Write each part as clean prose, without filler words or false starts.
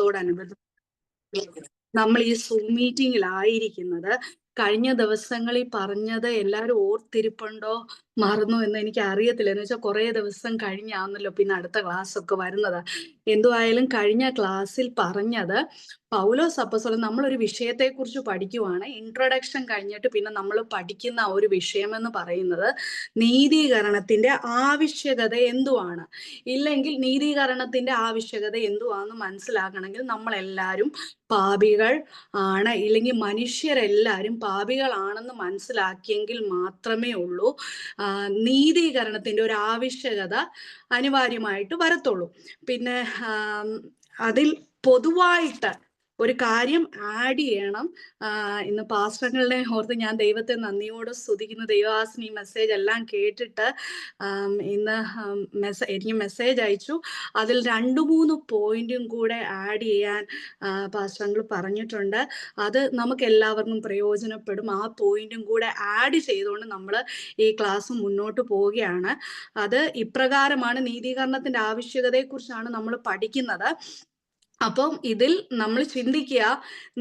ദിനത്തോടനുബന്ധിച്ച് നമ്മൾ ഈ സൂം മീറ്റിംഗിലായിരിക്കുന്നത്. കഴിഞ്ഞ ദിവസങ്ങളിൽ പറഞ്ഞത് എല്ലാവരും ഓർത്തിരിപ്പുണ്ടോ മറന്നു എന്ന് എനിക്ക് അറിയത്തില്ല. എന്ന് വെച്ചാൽ കുറേ ദിവസം കഴിഞ്ഞാന്നല്ലോ പിന്നെ അടുത്ത ക്ലാസ് ഒക്കെ വരുന്നത്. എന്തുവായാലും കഴിഞ്ഞ ക്ലാസ്സിൽ പറഞ്ഞത് പൗലോസ് അപ്പോസ്തലൻ നമ്മളൊരു വിഷയത്തെക്കുറിച്ച് പഠിക്കുവാണ്. ഇൻട്രൊഡക്ഷൻ കഴിഞ്ഞിട്ട് പിന്നെ നമ്മൾ പഠിക്കുന്ന ഒരു വിഷയമെന്ന് പറയുന്നത് നീതീകരണത്തിന്റെ ആവശ്യകത എന്തുവാണ്. ഇല്ലെങ്കിൽ നീതീകരണത്തിന്റെ ആവശ്യകത എന്തുവാന്ന് മനസ്സിലാക്കണമെങ്കിൽ നമ്മളെല്ലാവരും പാപികൾ ആണ്, ഇല്ലെങ്കിൽ മനുഷ്യരെല്ലാവരും പാപികളാണെന്ന് മനസ്സിലാക്കിയെങ്കിൽ മാത്രമേ ഉള്ളൂ നീതീകരണത്തിന്റെ ഒരു ആവശ്യകത അനിവാര്യമായിട്ട് വരത്തുള്ളൂ. പിന്നെ അതിൽ പൊതുവായിട്ട് ഒരു കാര്യം ആഡ് ചെയ്യണം. ഇന്ന് പാസ്റ്ററുകളുടെ ഓർത്ത് ഞാൻ ദൈവത്തെ നന്ദിയോട് സ്തുതിക്കുന്നു. ദൈവദാസൻ ഈ മെസ്സേജ് എല്ലാം കേട്ടിട്ട് ഇന്ന് എനിക്ക് മെസ്സേജ് അയച്ചു. അതിൽ 2-3 പോയിന്റും കൂടെ ആഡ് ചെയ്യാൻ പാസ്റ്ററുകൾ പറഞ്ഞിട്ടുണ്ട്. അത് നമുക്ക് എല്ലാവർക്കും പ്രയോജനപ്പെടും. ആ പോയിന്റും കൂടെ ആഡ് ചെയ്തുകൊണ്ട് നമ്മൾ ഈ ക്ലാസ് മുന്നോട്ട് പോവുകയാണ്. അത് ഇപ്രകാരമാണ്: നീതീകരണത്തിന്റെ ആവശ്യകതയെക്കുറിച്ചാണ് നമ്മൾ പഠിക്കുന്നത്. അപ്പം ഇതിൽ നമ്മൾ ചിന്തിക്കുക,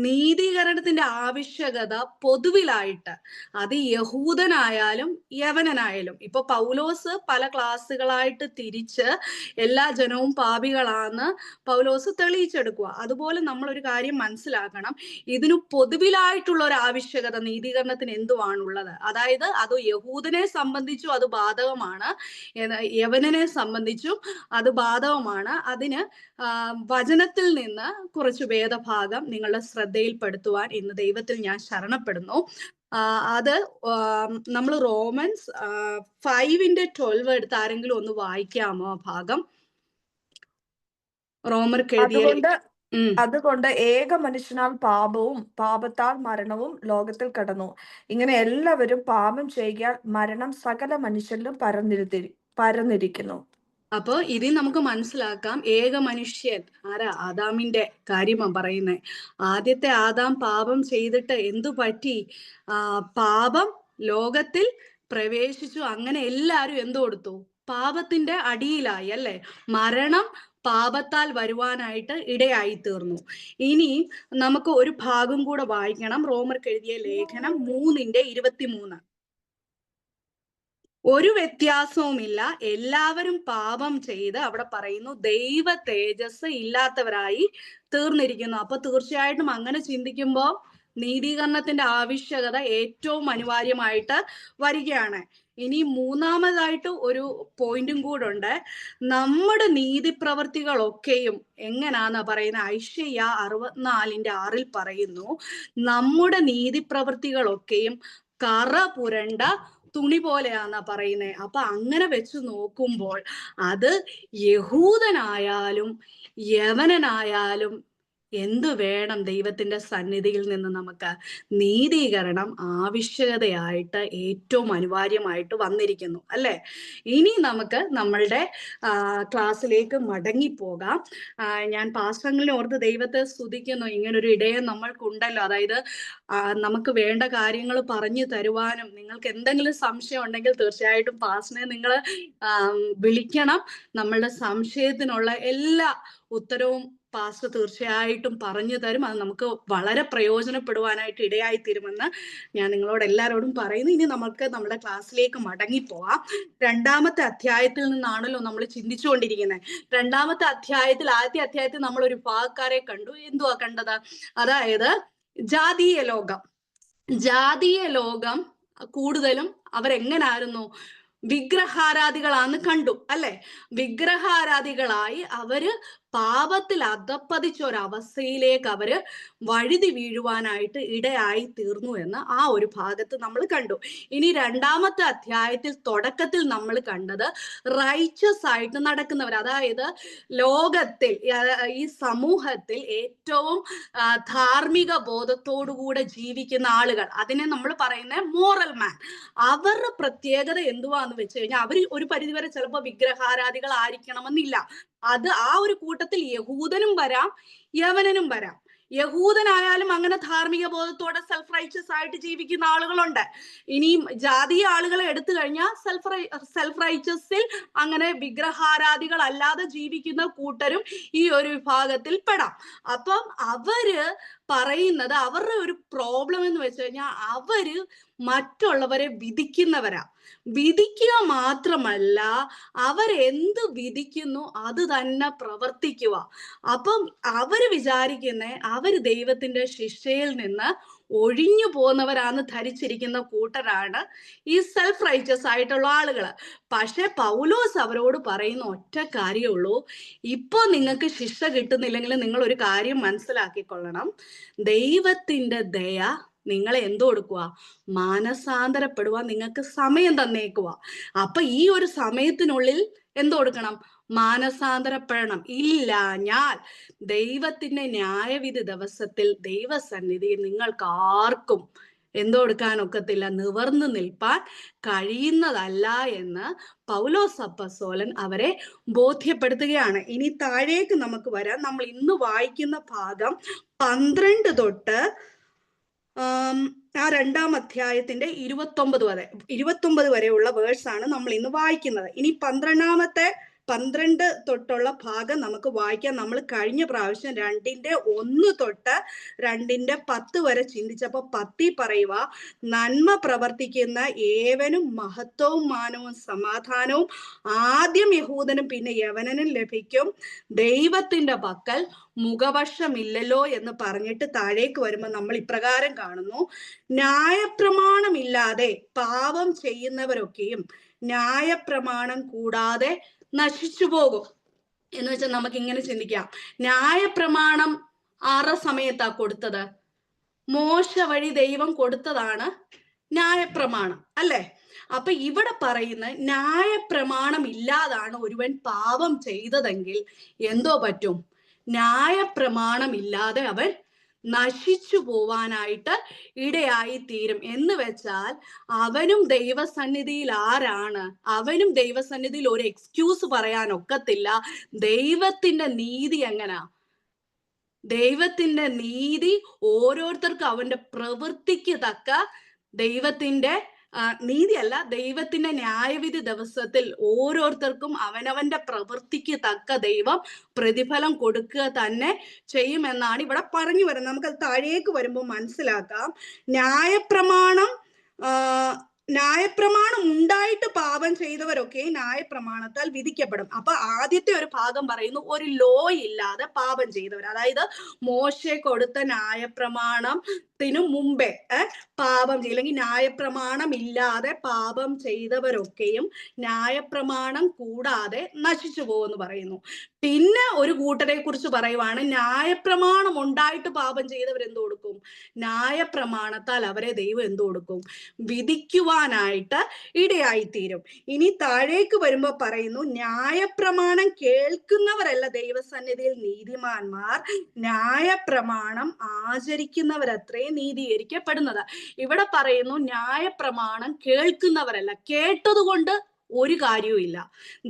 നീതീകരണത്തിന്റെ ആവശ്യകത പൊതുവിലായിട്ട് അത് യഹൂദനായാലും യവനനായാലും. ഇപ്പൊ പൗലോസ് പല ക്ലാസ്സുകളായിട്ട് തിരിച്ച് എല്ലാ ജനവും പാപികളാന്ന് പൗലോസ് തെളിയിച്ചെടുക്കുക. അതുപോലെ നമ്മളൊരു കാര്യം മനസ്സിലാക്കണം, ഇതിനു പൊതുവിലായിട്ടുള്ള ഒരു ആവശ്യകത നീതീകരണത്തിന് എന്തുവാണുള്ളത്. അതായത് അത് യഹൂദനെ സംബന്ധിച്ചും അത് ബാധകമാണ്, യവനനെ സംബന്ധിച്ചും അത് ബാധകമാണ്. അതിന് വചനത്തിൽ നിന്ന് കുറച്ച് വേദഭാഗം നിങ്ങളുടെ ശ്രദ്ധയിൽപ്പെടുത്തുവാൻ ഇന്ന് ദൈവത്തിൽ ഞാൻ ശരണപ്പെടുന്നു. അത് നമ്മൾ റോമൻസ് 5:12 എടുത്ത് ആരെങ്കിലും ഒന്ന് വായിക്കാമോ ആ ഭാഗം? റോമർക്ക് എഴുതിയ അതുകൊണ്ട് ഏക മനുഷ്യനാൽ പാപവും പാപത്താൽ മരണവും ലോകത്തിൽ കടന്നു. ഇങ്ങനെ എല്ലാവരും പാപം ചെയ്യാൻ മരണം സകല മനുഷ്യരിലും പരന്നിരിക്കുന്നു. അപ്പൊ ഇതിൽ നമുക്ക് മനസ്സിലാക്കാം, ഏക മനുഷ്യൻ ആരാ? ആദാമിന്റെ കാര്യമാണ് പറയുന്നത്. ആദ്യത്തെ ആദാം പാപം ചെയ്തിട്ട് എന്തു പറ്റി? പാപം ലോകത്തിൽ പ്രവേശിച്ചു. അങ്ങനെ എല്ലാരും എന്തു കൊടുത്തു? പാപത്തിന്റെ അടിയിലായി, അല്ലെ? മരണം പാപത്താൽ വരുവാനായിട്ട് ഇടയായി തീർന്നു. ഇനി നമുക്ക് ഒരു ഭാഗം കൂടെ വായിക്കണം. റോമർക്ക് എഴുതിയ ലേഖനം 3:23. ഒരു വ്യത്യാസവുമില്ല, എല്ലാവരും പാപം ചെയ്ത് അവിടെ പറയുന്നു ദൈവ തേജസ് ഇല്ലാത്തവരായി തീർന്നിരിക്കുന്നു. അപ്പൊ തീർച്ചയായിട്ടും അങ്ങനെ ചിന്തിക്കുമ്പോൾ നീതീകരണത്തിന്റെ ആവശ്യകത ഏറ്റവും അനിവാര്യമായിട്ട് വരികയാണ്. ഇനി മൂന്നാമതായിട്ട് ഒരു പോയിന്റും കൂടെ ഉണ്ട്. നമ്മുടെ നീതിപ്രവർത്തികളൊക്കെയും എങ്ങനാന്നാ പറയുന്നത്? ഐശയ്യാ 64:6 പറയുന്നു, നമ്മുടെ നീതിപ്രവർത്തികളൊക്കെയും കറ പുരണ്ട തുണി പോലെയാന്നാ പറയുന്നത്. അപ്പൊ അങ്ങനെ വെച്ച് നോക്കുമ്പോൾ അത് യഹൂദനായാലും യവനനായാലും എന്തു വേണം? ദൈവത്തിന്റെ സന്നിധിയിൽ നിന്ന് നമുക്ക് നീതീകരണം ആവശ്യകതയായിട്ട് ഏറ്റവും അനിവാര്യമായിട്ട് വന്നിരിക്കുന്നു, അല്ലെ? ഇനി നമുക്ക് നമ്മളുടെ ക്ലാസ്സിലേക്ക് മടങ്ങിപ്പോകാം. ഞാൻ പാസ്റ്ററുകളെ ഓർത്ത് ദൈവത്തെ സ്തുതിക്കുന്നു. ഇങ്ങനൊരു ഇടയം നമ്മൾക്കുണ്ടല്ലോ. അതായത് നമുക്ക് വേണ്ട കാര്യങ്ങൾ പറഞ്ഞു തരുവാനും. നിങ്ങൾക്ക് എന്തെങ്കിലും സംശയം ഉണ്ടെങ്കിൽ തീർച്ചയായിട്ടും പാസ്റ്ററിനെ നിങ്ങൾ വിളിക്കണം. നമ്മളുടെ സംശയത്തിനുള്ള എല്ലാ ഉത്തരവും പാസ്റ്റർ തീർച്ചയായിട്ടും പറഞ്ഞു തരും. അത് നമുക്ക് വളരെ പ്രയോജനപ്പെടുവാനായിട്ട് ഇടയായി തീരുമെന്ന് ഞാൻ നിങ്ങളോട് എല്ലാവരോടും പറയുന്നു. ഇനി നമുക്ക് നമ്മുടെ ക്ലാസ്സിലേക്ക് മടങ്ങിപ്പോവാം. 2-ാമത്തെ അധ്യായത്തിൽ നിന്നാണല്ലോ നമ്മൾ ചിന്തിച്ചുകൊണ്ടിരിക്കുന്നത്. 2-ാമത്തെ അധ്യായത്തിൽ, ആദ്യത്തെ അധ്യായത്തിൽ നമ്മൾ ഒരു വിഭാഗക്കാരെ കണ്ടു. എന്തുവാ കണ്ടത്? അതായത് ജാതീയ ലോകം കൂടുതലും അവരെങ്ങനായിരുന്നു? വിഗ്രഹാരാധികളാന്ന് കണ്ടു, അല്ലെ? വിഗ്രഹാരാധികളായി അവര് പാപത്തിൽ അധപ്പതിച്ച ഒരവസ്ഥയിലേക്ക് അവര് വഴുതി വീഴുവാനായിട്ട് ഇടയായി തീർന്നു എന്ന് ആ ഒരു ഭാഗത്ത് നമ്മൾ കണ്ടു. ഇനി 2-ാമത്തെ അധ്യായത്തിൽ തുടക്കത്തിൽ നമ്മൾ കണ്ടത് റൈച്ചസ് ആയിട്ട് നടക്കുന്നവർ, അതായത് ലോകത്തിൽ, ഈ സമൂഹത്തിൽ ഏറ്റവും ധാർമ്മിക ബോധത്തോടുകൂടെ ജീവിക്കുന്ന ആളുകൾ, അതിനെ നമ്മൾ പറയുന്ന മോറൽ മാൻ. അവരുടെ പ്രത്യേകത എന്തുവാന്ന് വെച്ച് കഴിഞ്ഞാൽ അവർ ഒരു പരിധിവരെ ചിലപ്പോൾ വിഗ്രഹാരാധികൾ ആയിരിക്കണമെന്നില്ല. അത് ആ ഒരു കൂട്ടത്തിൽ യഹൂദനും വരാം, യവനനും വരാം. യഹൂദനായാലും അങ്ങനെ ധാർമ്മിക ബോധത്തോടെ സെൽഫ് റൈച്ചസ് ആയിട്ട് ജീവിക്കുന്ന ആളുകളുണ്ട്. ഇനിയും ജാതീയ ആളുകളെ എടുത്തു കഴിഞ്ഞാൽ സെൽഫ് റൈച്ചസിൽ അങ്ങനെ വിഗ്രഹാരാധികൾ അല്ലാതെ ജീവിക്കുന്ന കൂട്ടരും ഈ ഒരു വിഭാഗത്തിൽ പെടാം. അപ്പം അവര് പറയുന്നത് അവരുടെ ഒരു പ്രോബ്ലം എന്ന് വെച്ച് കഴിഞ്ഞാൽ അവര് മറ്റുള്ളവരെ വിധിക്കുന്നവരാ. വിധിക്കുക മാത്രമല്ല, അവരെന്ത് വിധിക്കുന്നു അത് തന്നെ പ്രവർത്തിക്കുക. അപ്പം അവര് വിചാരിക്കുന്ന അവര് ദൈവത്തിന്റെ ശിക്ഷയിൽ നിന്ന് ഒഴിഞ്ഞു പോകുന്നവരാന്ന് ധരിച്ചിരിക്കുന്ന കൂട്ടരാണ് ഈ സെൽഫ് റൈച്ചസ് ആയിട്ടുള്ള ആളുകൾ. പക്ഷെ പൗലോസ് അവരോട് പറയുന്ന ഒറ്റ കാര്യമുള്ളൂ, ഇപ്പൊ നിങ്ങൾക്ക് ശിക്ഷ കിട്ടുന്നില്ലെങ്കിൽ നിങ്ങൾ ഒരു കാര്യം മനസ്സിലാക്കിക്കൊള്ളണം, ദൈവത്തിന്റെ ദയ നിങ്ങളെ എന്തോ കൊടുക്കുക, മാനസാന്തരപ്പെടുവാൻ നിങ്ങൾക്ക് സമയം തന്നേക്കുക. അപ്പൊ ഈ ഒരു സമയത്തിനുള്ളിൽ എന്തോ കൊടുക്കണം, മാനസാന്തരപ്പെടണം. ഇല്ല ഞാൻ ദൈവത്തിന്റെ ന്യായവിധി ദിവസത്തിൽ ദൈവസന്നിധിയിൽ നിങ്ങൾക്ക് ആർക്കും എന്തോ കൊടുക്കാനൊക്കത്തില്ല, നിവർന്നു നിൽപ്പാൻ കഴിയുന്നതല്ല എന്ന് പൗലോസ് അപ്പസ്തോലൻ അവരെ ബോധ്യപ്പെടുത്തുകയാണ്. ഇനി താഴേക്ക് നമുക്ക് വരാം. നമ്മൾ ഇന്ന് വായിക്കുന്ന ഭാഗം 12 തൊട്ട് ആ 2-ാം അധ്യായത്തിന്റെ 29 വരെയുള്ള വേഴ്സാണ് നമ്മൾ ഇന്ന് വായിക്കുന്നത്. ഇനി 12 തൊട്ടുള്ള ഭാഗം നമുക്ക് വായിക്കാം. നമ്മൾ കഴിഞ്ഞ പ്രാവശ്യം 2:1 തൊട്ട് 2:10 വരെ ചിന്തിച്ചപ്പോ 10 പറയുക, നന്മ പ്രവർത്തിക്കുന്ന ഏവനും മഹത്വവും മാനവും സമാധാനവും ആദ്യം യഹൂദനും പിന്നെ യവനനും ലഭിക്കും, ദൈവത്തിന്റെ പക്കൽ മുഖപക്ഷമില്ലല്ലോ എന്ന് പറഞ്ഞിട്ട് താഴേക്ക് വരുമ്പോൾ നമ്മൾ ഇപ്രകാരം കാണുന്നു, ന്യായപ്രമാണമില്ലാതെ പാപം ചെയ്യുന്നവരൊക്കെയും ന്യായപ്രമാണം കൂടാതെ നശിച്ചു പോകും. എന്ന് വെച്ചാൽ നമുക്ക് ഇങ്ങനെ ചിന്തിക്കാം, ന്യായപ്രമാണം ആരുടെ സമയത്താ കൊടുത്തത്? മോശ വഴി ദൈവം കൊടുത്തതാണ് ന്യായപ്രമാണം, അല്ലേ? അപ്പൊ ഇവിടെ പറയുന്ന ന്യായപ്രമാണം ഇല്ലാതാണ് ഒരുവൻ പാപം ചെയ്തതെങ്കിൽ എന്തോ പറ്റും? ന്യായപ്രമാണം ഇല്ലാതെ അവൻ നശിച്ചു പോവാനായിട്ട് ഇടയായി തീരും. എന്ന് വെച്ചാൽ അവനും ദൈവസന്നിധിയിൽ ആരാണ്? അവനും ദൈവസന്നിധിയിൽ ഒരു എക്സ്ക്യൂസ് പറയാൻ ഒക്കത്തില്ല. ദൈവത്തിന്റെ നീതി എങ്ങനാ? ദൈവത്തിന്റെ നീതി ഓരോരുത്തർക്കും അവന്റെ പ്രവൃത്തിക്ക് തക്ക ദൈവത്തിന്റെ നീതിയല്ല, ദൈവത്തിന്റെ ന്യായവിധി ദിവസത്തിൽ ഓരോരുത്തർക്കും അവനവന്റെ പ്രവൃത്തിക്ക് തക്ക ദൈവം പ്രതിഫലം കൊടുക്കുക തന്നെ ചെയ്യുമെന്നാണ് ഇവിടെ പറഞ്ഞു വരുന്നത്. നമുക്കത് താഴേക്ക് വരുമ്പോൾ മനസ്സിലാക്കാം. ന്യായപ്രമാണം ഉണ്ടായിട്ട് പാപം ചെയ്തവരൊക്കെ ന്യായപ്രമാണത്താൽ വിധിക്കപ്പെടും. അപ്പൊ ആദ്യത്തെ ഒരു ഭാഗം പറയുന്നു, ഒരു ലോ ഇല്ലാതെ പാപം ചെയ്തവർ, അതായത് മോശെ കൊടുത്ത ന്യായപ്രമാണത്തിനു മുമ്പേ പാപം അല്ലെങ്കിൽ ന്യായപ്രമാണം ഇല്ലാതെ പാപം ചെയ്തവരൊക്കെയും ന്യായപ്രമാണം കൂടാതെ നശിച്ചു പോകുമെന്ന് പറയുന്നു. പിന്നെ ഒരു കൂട്ടരെ കുറിച്ച് പറയുവാണ്, ന്യായപ്രമാണം ഉണ്ടായിട്ട് പാപം ചെയ്തവർ എന്ത് കൊടുക്കും? ന്യായപ്രമാണത്താൽ അവരെ ദൈവം എന്ത് കൊടുക്കും? വിധിക്കുവാനായിട്ട് ഇടയായിത്തീരും. ഇനി താഴേക്ക് വരുമ്പോ പറയുന്നു, ന്യായപ്രമാണം കേൾക്കുന്നവരല്ല ദൈവസന്നിധിയിൽ നീതിമാന്മാർ, ന്യായപ്രമാണം ആചരിക്കുന്നവരത്രേ നീതീകരിക്കപ്പെടുന്നത്. ഇവിടെ പറയുന്നു ന്യായപ്രമാണം കേൾക്കുന്നവരല്ല. കേട്ടതുകൊണ്ട് ഒരു കാര്യവും ഇല്ല.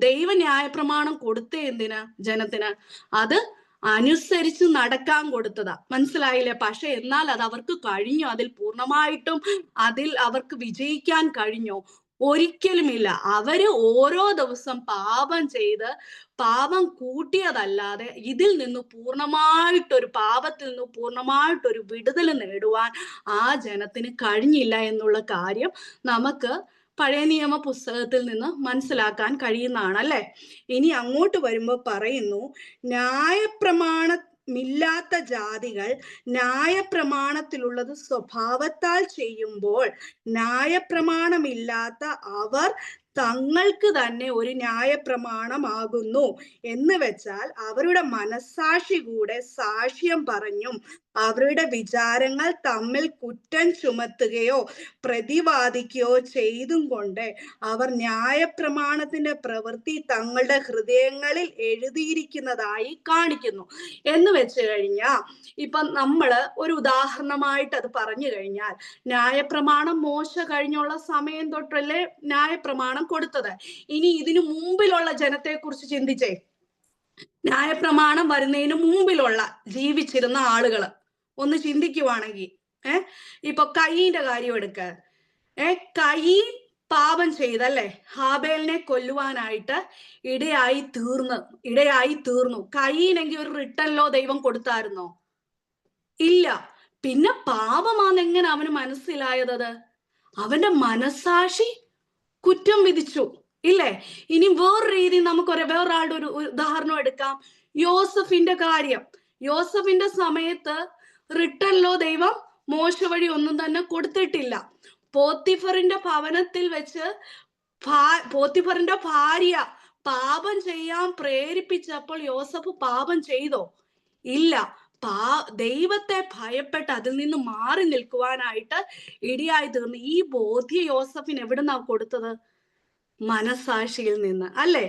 ദൈവ ന്യായപ്രമാണം കൊടുത്തേ എന്തിന്? ജനത്തിന് അത് അനുസരിച്ച് നടക്കാൻ കൊടുത്തതാ. മനസ്സിലായില്ലേ? പക്ഷെ എന്നാൽ അത് അവർക്ക് കഴിഞ്ഞോ? അതിൽ പൂർണ്ണമായിട്ടും അതിൽ അവർക്ക് വിജയിക്കാൻ കഴിഞ്ഞോ? ഒരിക്കലുമില്ല. അവര് ഓരോ ദിവസം പാപം ചെയ്ത് പാപം കൂട്ടിയതല്ലാതെ ഇതിൽ നിന്ന് പാപത്തിൽ നിന്ന് പൂർണ്ണമായിട്ടൊരു വിടുതൽ നേടുവാൻ ആ ജനത്തിന് കഴിഞ്ഞില്ല എന്നുള്ള കാര്യം നമുക്ക് പഴയ നിയമ പുസ്തകത്തിൽ നിന്ന് മനസ്സിലാക്കാൻ കഴിയുന്നതാണ്, അല്ലെ? ഇനി അങ്ങോട്ട് വരുമ്പോൾ പറയുന്നു, ന്യായപ്രമാണമില്ലാത്ത ജാതികൾ ന്യായപ്രമാണത്തിലുള്ളത് സ്വഭാവത്താൽ ചെയ്യുമ്പോൾ ന്യായപ്രമാണമില്ലാത്ത അവർ തങ്ങൾക്ക് തന്നെ ഒരു ന്യായപ്രമാണമാകുന്നു. എന്ന് വെച്ചാൽ അവരുടെ മനസ്സാക്ഷി കൂടെ സാക്ഷ്യം പറഞ്ഞും അവരുടെ വിചാരങ്ങൾ തമ്മിൽ കുറ്റം ചുമത്തുകയോ പ്രതിവാദിക്കുകയോ ചെയ്തും കൊണ്ട് അവർ ന്യായപ്രമാണത്തിന്റെ പ്രവൃത്തി തങ്ങളുടെ ഹൃദയങ്ങളിൽ എഴുതിയിരിക്കുന്നതായി കാണിക്കുന്നു. എന്ന് വെച്ച് കഴിഞ്ഞാൽ ഇപ്പൊ നമ്മള് ഒരു ഉദാഹരണമായിട്ട് അത് പറഞ്ഞു കഴിഞ്ഞാൽ, ന്യായപ്രമാണം മോശ കഴിഞ്ഞുള്ള സമയം തൊട്ടല്ലേ ന്യായപ്രമാണം കൊടുത്തത്. ഇനി ഇതിനു മുമ്പിലുള്ള ജനത്തെ കുറിച്ച് ചിന്തിച്ചേ. ന്യായപ്രമാണം വരുന്നതിന് മുമ്പിലുള്ള ജീവിച്ചിരുന്ന ആളുകള്, ഒന്ന് ചിന്തിക്കുവാണെങ്കിൽ. ഇപ്പൊ കയീന്റെ കാര്യം എടുക്ക. കയീൻ പാപം ചെയ്തല്ലേ, ഹാബേലിനെ കൊല്ലുവാനായിട്ട് ഇടയായി തീർന്നു. കയീനെങ്കിൽ ഒരു റിട്ടൺ ലോ ദൈവം കൊടുത്തായിരുന്നോ? ഇല്ല. പിന്നെ പാപമാണെന്ന് എങ്ങനെ അവന് മനസ്സിലായത്? അവന്റെ മനസാക്ഷി കുറ്റം വിധിച്ചു, ഇല്ലേ? ഇനി വേറൊരു രീതി വേറൊരാളുടെ ഒരു ഉദാഹരണം എടുക്കാം. യോസഫിന്റെ കാര്യം. യോസഫിന്റെ സമയത്ത് റിട്ടൺ ലോ ദൈവം മോശ വഴി ഒന്നും തന്നെ കൊടുത്തിട്ടില്ല. പോത്തിഫറിന്റെ ഭവനത്തിൽ വെച്ച് പോത്തിഫറിന്റെ ഭാര്യ പാപം ചെയ്യാൻ പ്രേരിപ്പിച്ചപ്പോൾ യോസഫ് പാപം ചെയ്തോ? ഇല്ല. ദൈവത്തെ ഭയപ്പെട്ട് അതിൽ നിന്ന് മാറി നിൽക്കുവാനായിട്ട് ഇടയായി തീർന്നു. ഈ ബോധ്യ യോസഫിന് എവിടുന്നാ കൊടുത്തത്? മനസാക്ഷിയിൽ നിന്ന്, അല്ലേ?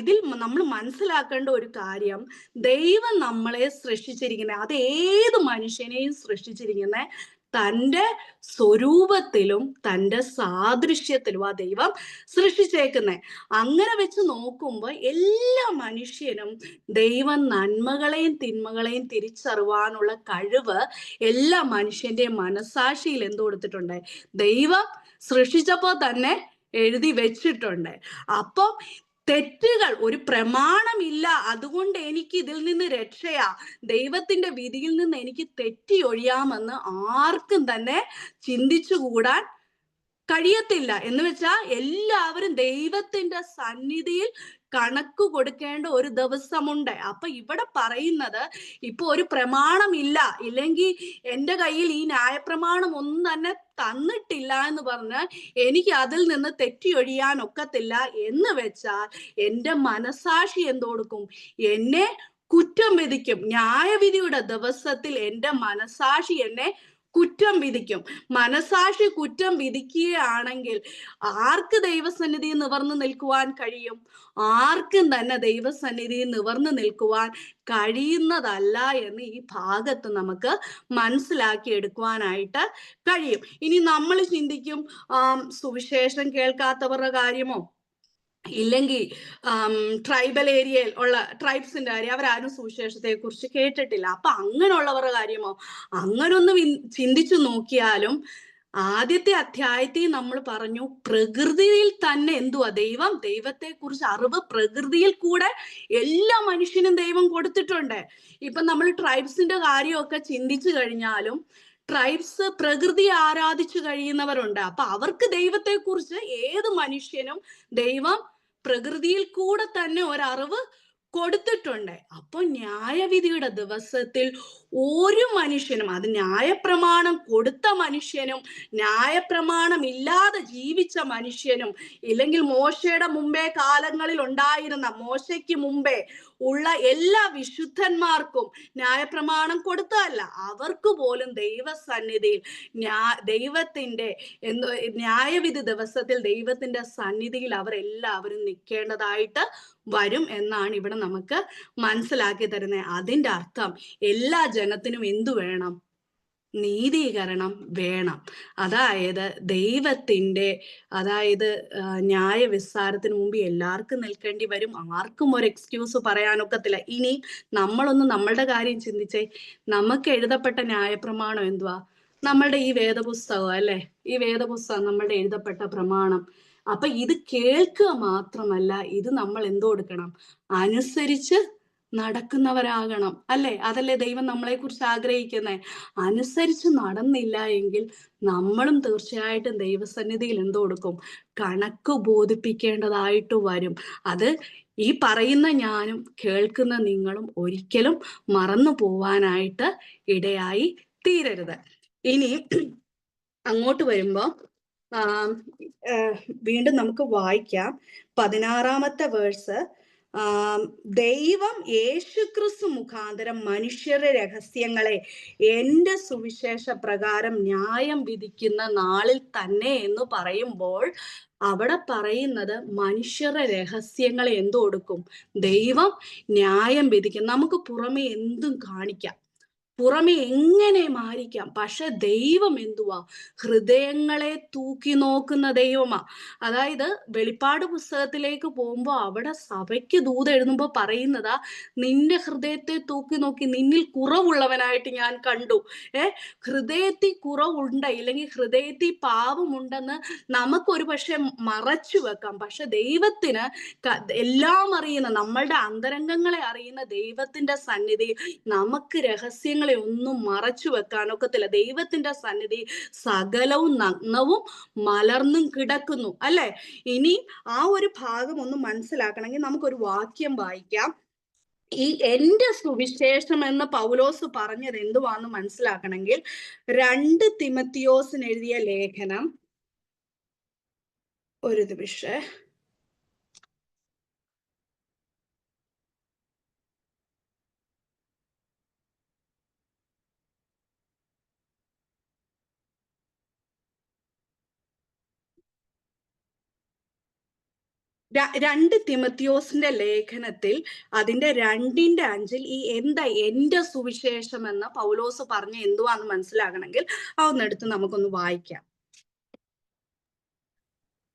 ഇതിൽ നമ്മൾ മനസ്സിലാക്കേണ്ട ഒരു കാര്യം, ദൈവം നമ്മളെ സൃഷ്ടിച്ചിരിക്കുന്നത്, അത് ഏത് മനുഷ്യനെയും സൃഷ്ടിച്ചിരിക്കുന്നത് തൻ്റെ സ്വരൂപത്തിലും തൻ്റെ സാദൃശ്യത്തിലും ആ ദൈവം സൃഷ്ടിച്ചേക്കുന്നത്. അങ്ങനെ വെച്ച് നോക്കുമ്പോൾ എല്ലാ മനുഷ്യനും ദൈവം നന്മകളെയും തിന്മകളെയും തിരിച്ചറിവാനുള്ള കഴിവ് എല്ലാ മനുഷ്യന്റെയും മനസാക്ഷിയിൽ എന്ത് കൊടുത്തിട്ടുണ്ട്? ദൈവം സൃഷ്ടിച്ചപ്പോൾ തന്നെ എഴുതി വെച്ചിട്ടുണ്ട്. അപ്പം തെറ്റുകൾ, ഒരു പ്രമാണമില്ല, അതുകൊണ്ട് എനിക്ക് ഇതിൽ നിന്ന് രക്ഷയാ, ദൈവത്തിന്റെ വിധിയിൽ നിന്ന് എനിക്ക് തെറ്റി ഒഴിയാമെന്ന് ആർക്കും തന്നെ ചിന്തിച്ചുകൂടാൻ കഴിയത്തില്ല. എന്ന് വെച്ചാൽ എല്ലാവരും ദൈവത്തിന്റെ സന്നിധിയിൽ കണക്ക് കൊടുക്കേണ്ട ഒരു ദിവസമുണ്ട്. അപ്പൊ ഇവിടെ പറയുന്നത്, ഇപ്പൊ ഒരു പ്രമാണമില്ല, ഇല്ലെങ്കിൽ എൻ്റെ കയ്യിൽ ഈ ന്യായപ്രമാണം ഒന്നും തന്നെ തന്നിട്ടില്ല എന്ന് പറഞ്ഞ് എനിക്ക് അതിൽ നിന്ന് തെറ്റിയൊഴിയാൻ ഒക്കത്തില്ല എന്ന് വെച്ചാൽ എൻ്റെ മനസാക്ഷി എന്തുകൊടുക്കും? എന്നെ കുറ്റം വിധിക്കും. ന്യായവിധിയുടെ ദിവസത്തിൽ എൻ്റെ മനസാക്ഷി എന്നെ കുറ്റം വിധിക്കും. മനസാക്ഷി കുറ്റം വിധിക്കുകയാണെങ്കിൽ ആർക്ക് ദൈവസന്നിധിയിൽ നിവർന്നു നിൽക്കുവാൻ കഴിയും? ആർക്കും തന്നെ ദൈവസന്നിധിയിൽ നിവർന്നു നിൽക്കുവാൻ കഴിയുന്നതല്ല എന്ന് ഈ ഭാഗത്ത് നമുക്ക് മനസ്സിലാക്കി എടുക്കുവാനായിട്ട് കഴിയും. ഇനി നമ്മൾ ചിന്തിക്കും, സുവിശേഷം കേൾക്കാത്തവരുടെ കാര്യമോ, ഇല്ലെങ്കിൽ ട്രൈബൽ ഏരിയയിൽ ഉള്ള ട്രൈബ്സിന്റെ കാര്യം, അവരാരും സുവിശേഷത്തെ കുറിച്ച് കേട്ടിട്ടില്ല, അപ്പൊ അങ്ങനെയുള്ളവരുടെ കാര്യമോ? അങ്ങനൊന്നും ചിന്തിച്ചു നോക്കിയാലും ആദ്യത്തെ അധ്യായത്തിൽ നമ്മൾ പറഞ്ഞു, പ്രകൃതിയിൽ തന്നെ എന്തുവാ? ദൈവത്തെ കുറിച്ച് അറിവ് പ്രകൃതിയിൽ കൂടെ എല്ലാ മനുഷ്യനും ദൈവം കൊടുത്തിട്ടുണ്ട്. ഇപ്പൊ നമ്മൾ ട്രൈബ്സിന്റെ കാര്യമൊക്കെ ചിന്തിച്ചു കഴിഞ്ഞാലും ട്രൈബ്സ് പ്രകൃതി ആരാധിച്ചു കഴിയുന്നവരുണ്ട്. അപ്പൊ അവർക്ക് ദൈവത്തെ കുറിച്ച് ഏത് മനുഷ്യനും ദൈവം പ്രകൃതിയിൽ കൂടെ തന്നെ ഒരറിവ് കൊടുത്തിട്ടുണ്ട്. അപ്പൊ ന്യായവിധിയുടെ ദിവസത്തിൽ ഒരു മനുഷ്യനും, അത് ന്യായപ്രമാണം കൊടുത്ത മനുഷ്യനും ന്യായപ്രമാണം ഇല്ലാതെ ജീവിച്ച മനുഷ്യനും, ഇല്ലെങ്കിൽ മോശയുടെ മുമ്പേ കാലങ്ങളിൽ ഉണ്ടായിരുന്ന, മോശയ്ക്ക് മുമ്പേ ഉള്ള എല്ലാ വിശുദ്ധന്മാർക്കും ന്യായപ്രമാണം കൊടുത്തതല്ല, അവർക്ക് പോലും ദൈവസന്നിധിയിൽ ദൈവത്തിന്റെ ന്യായവിധി ദിവസത്തിൽ ദൈവത്തിന്റെ സന്നിധിയിൽ അവരെല്ലാവരും നിൽക്കേണ്ടതായിട്ട് വരും എന്നാണ് ഇവിടെ നമുക്ക് മനസ്സിലാക്കി തരുന്നത്. അതിൻ്റെ അർത്ഥം എല്ലാ ജനത്തിനും എന്തു വേണം? നീതീകരണം വേണം. അതായത് ദൈവത്തിന്റെ, ന്യായവിസ്താരത്തിന് മുമ്പ് എല്ലാവർക്കും നിൽക്കേണ്ടി വരും. ആർക്കും ഒരു എക്സ്ക്യൂസ് പറയാനൊക്കത്തില്ല. ഇനി നമ്മളുടെ കാര്യം ചിന്തിച്ചേ. നമുക്ക് എഴുതപ്പെട്ട ന്യായപ്രമാണം എന്തുവാ? നമ്മളുടെ ഈ വേദപുസ്തകം, അല്ലെ? ഈ വേദപുസ്തകം നമ്മളുടെ എഴുതപ്പെട്ട പ്രമാണം. അപ്പൊ ഇത് കേൾക്കുക മാത്രമല്ല, ഇത് നമ്മൾ എന്ത് കൊടുക്കണം? അനുസരിച്ച് നടക്കുന്നവരാകണം, അല്ലെ? അതല്ലേ ദൈവം നമ്മളെ കുറിച്ച് ആഗ്രഹിക്കുന്നത്. അനുസരിച്ച് നടന്നില്ല എങ്കിൽ നമ്മളും തീർച്ചയായിട്ടും ദൈവസന്നിധിയിൽ എന്ത് കൊടുക്കും? കണക്ക് ബോധിപ്പിക്കേണ്ടതായിട്ട് വരും. അത് ഈ പറയുന്ന ഞാനും കേൾക്കുന്ന നിങ്ങളും ഒരിക്കലും മറന്നു പോവാനായിട്ട് ഇടയായി തീരരുത്. ഇനി അങ്ങോട്ട് വരുമ്പോ വീണ്ടും നമുക്ക് വായിക്കാം 16ാമത്തെ വേഴ്സ്. ദൈവം യേശുക്രിസ്തു മുഖാന്തരം മനുഷ്യരുടെ രഹസ്യങ്ങളെ എൻ്റെ സുവിശേഷ പ്രകാരം ന്യായം വിധിക്കുന്ന നാളിൽ തന്നെ എന്ന് പറയുമ്പോൾ അവിടെ പറയുന്നത് മനുഷ്യരുടെ രഹസ്യങ്ങളെ എന്ത് കൊടുക്കും? ദൈവം ന്യായം വിധിക്കും. നമുക്ക് പുറമെ എന്തും കാണിക്കാം, പുറമെ എങ്ങനെ മാറിക്കാം, പക്ഷെ ദൈവം എന്തുവാ? ഹൃദയങ്ങളെ തൂക്കി നോക്കുന്ന ദൈവമാ. അതായത് വെളിപ്പാട് പുസ്തകത്തിലേക്ക് പോകുമ്പോൾ അവിടെ സഭയ്ക്ക് ദൂത് എഴുതുമ്പോ പറയുന്നതാ, നിന്റെ ഹൃദയത്തെ തൂക്കി നോക്കി നിന്നിൽ കുറവുള്ളവനായിട്ട് ഞാൻ കണ്ടു. ഹൃദയത്തിൽ കുറവുണ്ട്, ഇല്ലെങ്കിൽ ഹൃദയത്തിൽ പാപമുണ്ടെന്ന് നമുക്കൊരു പക്ഷെ മറച്ചു വെക്കാം. പക്ഷെ ദൈവത്തിന് എല്ലാം അറിയുന്ന, നമ്മളുടെ അന്തരംഗങ്ങളെ അറിയുന്ന ദൈവത്തിന്റെ സന്നിധി നമുക്ക് രഹസ്യങ്ങളെ ഒന്നും മറച്ചു വെക്കാനൊക്കത്തില്ല. ദൈവത്തിന്റെ സന്നിധി സകലവും നഗ്നവും മലർന്നും കിടക്കുന്നു, അല്ലെ? ഇനി ആ ഒരു ഭാഗം ഒന്ന് മനസ്സിലാക്കണമെങ്കിൽ നമുക്കൊരു വാക്യം വായിക്കാം. ഈ എന്റെ സുവിശേഷം എന്ന് പൗലോസ് പറഞ്ഞത് എന്തുവാന്ന് മനസ്സിലാക്കണമെങ്കിൽ 2 തിമത്തിയോസിന് എഴുതിയ ലേഖനം, ഒരു നിമിഷേ, രണ്ട് തിമത്തിയോസിന്റെ ലേഖനത്തിൽ അതിന്റെ 2:5 ഈ എന്താ എന്റെ സുവിശേഷം എന്ന് പൗലോസ് പറഞ്ഞ എന്തുവാന്ന് മനസ്സിലാകണമെങ്കിൽ അതൊന്നെടുത്ത് നമുക്കൊന്ന് വായിക്കാം.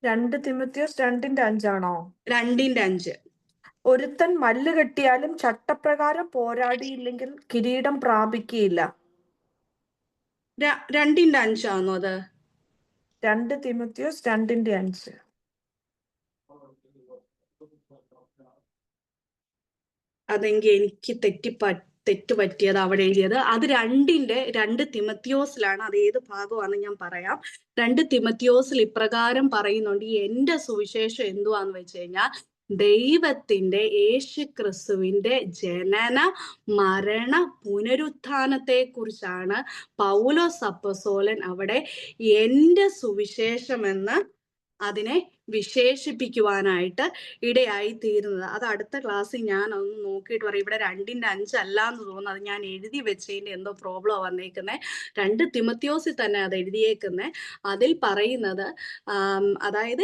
2 തിമോത്തിയോസ് 2:5 ആണോ? 2:5. ഒരുത്തൻ മല്ല് കെട്ടിയാലും ചട്ടപ്രകാരം പോരാടിയില്ലെങ്കിൽ കിരീടം പ്രാപിക്കുകയില്ല. 2:5 ആണോ അത്? 2 തിമോത്തിയോസ് 2:5. അതെങ്കിൽ എനിക്ക് തെറ്റ് പറ്റിയത് അവിടെ എഴുതിയത്. അത് 2 തിമത്തിയോസിലാണ്. അത് ഏത് ഭാഗമാണെന്ന് ഞാൻ പറയാം. 2 തിമത്തിയോസിൽ ഇപ്രകാരം പറയുന്നുണ്ട്, എന്റെ സുവിശേഷം എന്തുവാന്ന് വെച്ച് കഴിഞ്ഞാൽ ദൈവത്തിന്റെ യേശുക്രിസ്തുവിന്റെ ജനന മരണ പുനരുത്ഥാനത്തെ കുറിച്ചാണ് പൗലോസ് അപ്പോസ്തലൻ അവിടെ എന്റെ സുവിശേഷം എന്ന് അതിനെ വിശേഷിപ്പിക്കുവാനായിട്ട് ഇടയായി തീരുന്നത്. അത് അടുത്ത ക്ലാസ്സിൽ ഞാൻ ഒന്ന് നോക്കിയിട്ട് പറയും. ഇവിടെ 2:5 അല്ല എന്ന് തോന്നുന്നു. അത് ഞാൻ എഴുതി വെച്ചതിന്റെ എന്തോ പ്രോബ്ലം വന്നേക്കുന്നത്. 2 തിമത്തിയോസിൽ തന്നെ അത് എഴുതിയേക്കുന്നത്. അതിൽ പറയുന്നത് അതായത്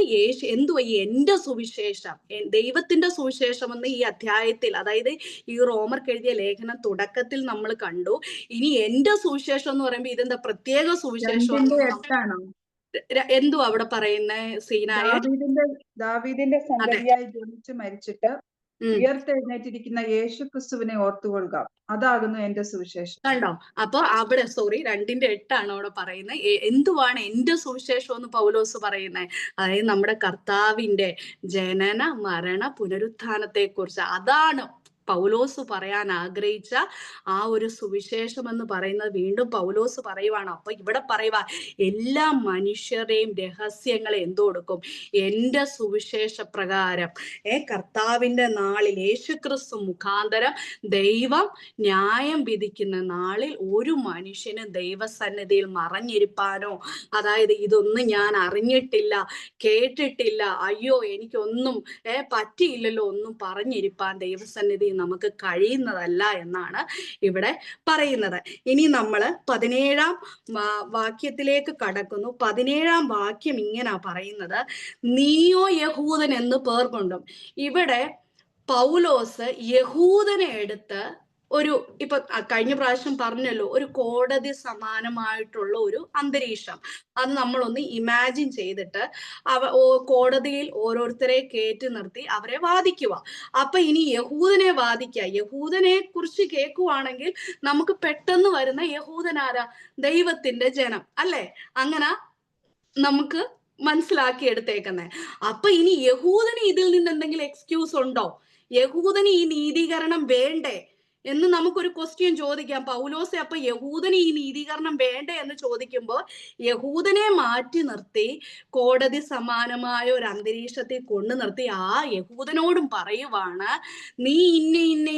എന്തുവാ ഈ എന്റെ സുവിശേഷം, ദൈവത്തിന്റെ സുവിശേഷം എന്ന് ഈ അധ്യായത്തിൽ, അതായത് ഈ റോമർക്ക് എഴുതിയ ലേഖനം തുടക്കത്തിൽ നമ്മൾ കണ്ടു. ഇനി എന്റെ സുവിശേഷം എന്ന് പറയുമ്പോൾ ഇതെന്താ പ്രത്യേക സുവിശേഷം? എന്തുവാ അവിടെ പറയുന്നേ സീനായ? ദാവീദിന്റെ സന്തതിയായി ജനിച്ചു മരിച്ചിട്ട് ഉയർത്തെഴുന്നേറ്റിരിക്കുന്ന യേശുക്രിസ്തുവിനെ ഓർത്തുകൊള്ളുക, അതാകുന്നു എന്റെ സുവിശേഷം. കണ്ടോ? അപ്പൊ അവിടെ 2:8 ആണ് അവിടെ പറയുന്നത്. എന്തുവാണ് എന്റെ സുവിശേഷം എന്ന് പൗലോസ് പറയുന്നത്? അതായത് നമ്മുടെ കർത്താവിന്റെ ജനന മരണ പുനരുത്ഥാനത്തെ കുറിച്ച്. അതാണ് പൗലോസ് പറയാൻ ആഗ്രഹിച്ച ആ ഒരു സുവിശേഷം എന്ന് പറയുന്നത്. വീണ്ടും പൗലോസ് പറയുവാണ്. അപ്പൊ ഇവിടെ പറയുവാ, എല്ലാ മനുഷ്യരെയും രഹസ്യങ്ങളെ എന്തു കൊടുക്കും? എന്റെ സുവിശേഷ പ്രകാരം കർത്താവിന്റെ നാളിൽ യേശുക്രിസ്തു മുഖാന്തരം ദൈവം ന്യായം വിധിക്കുന്ന നാളിൽ ഒരു മനുഷ്യന് ദൈവസന്നിധിയിൽ മറഞ്ഞിരിപ്പാനോ, അതായത് ഇതൊന്നും ഞാൻ അറിഞ്ഞിട്ടില്ല, കേട്ടിട്ടില്ല, അയ്യോ എനിക്കൊന്നും പറ്റിയില്ലല്ലോ ഒന്നും പറഞ്ഞിരിപ്പാൻ ദൈവസന്നിധി നമുക്ക് കഴിയുന്നതല്ല എന്നാണ് ഇവിടെ പറയുന്നത്. ഇനി നമ്മൾ 17-ാം വാക്യത്തിലേക്ക് കടക്കുന്നു. 17-ാം വാക്യം ഇങ്ങനെ പറയുന്നത്, നീയോ യഹൂദൻ എന്ന് പേർ കൊണ്ടും. ഇവിടെ പൗലോസ് യഹൂദനെ എടുത്ത് ഇപ്പൊ കഴിഞ്ഞ പ്രാവശ്യം പറഞ്ഞല്ലോ, ഒരു കോടതി സമാനമായിട്ടുള്ള ഒരു അന്തരീക്ഷം, അത് നമ്മളൊന്ന് ഇമാജിൻ ചെയ്തിട്ട് കോടതിയിൽ ഓരോരുത്തരെ കയറ്റി നിർത്തി അവരെ വാദിക്കുക. അപ്പൊ ഇനി യഹൂദനെ വാദിക്കുക. യഹൂദനെ കുറിച്ച് കേൾക്കുവാണെങ്കിൽ നമുക്ക് പെട്ടെന്ന് വരുന്ന യഹൂദനാരാ? ദൈവത്തിന്റെ ജനം, അല്ലെ? അങ്ങനെ നമുക്ക് മനസ്സിലാക്കി എടുത്തേക്കുന്നേ. അപ്പൊ ഇനി യഹൂദന് ഇതിൽ നിന്ന് എന്തെങ്കിലും എക്സ്ക്യൂസ് ഉണ്ടോ? യഹൂദന് ഈ നീതീകരണം വേണ്ടേ എന്ന് നമുക്കൊരു ക്വസ്റ്റ്യൻ ചോദിക്കാം. പൗലോസെ, അപ്പൊ യഹൂദന് ഈ നീതീകരണം വേണ്ടേ എന്ന് ചോദിക്കുമ്പോൾ യഹൂദനെ മാറ്റി നിർത്തി കോടതി സമാനമായ ഒരു അന്തരീക്ഷത്തിൽ കൊണ്ടു നിർത്തി ആ യഹൂദനോടും പറയുവാണ്, നീ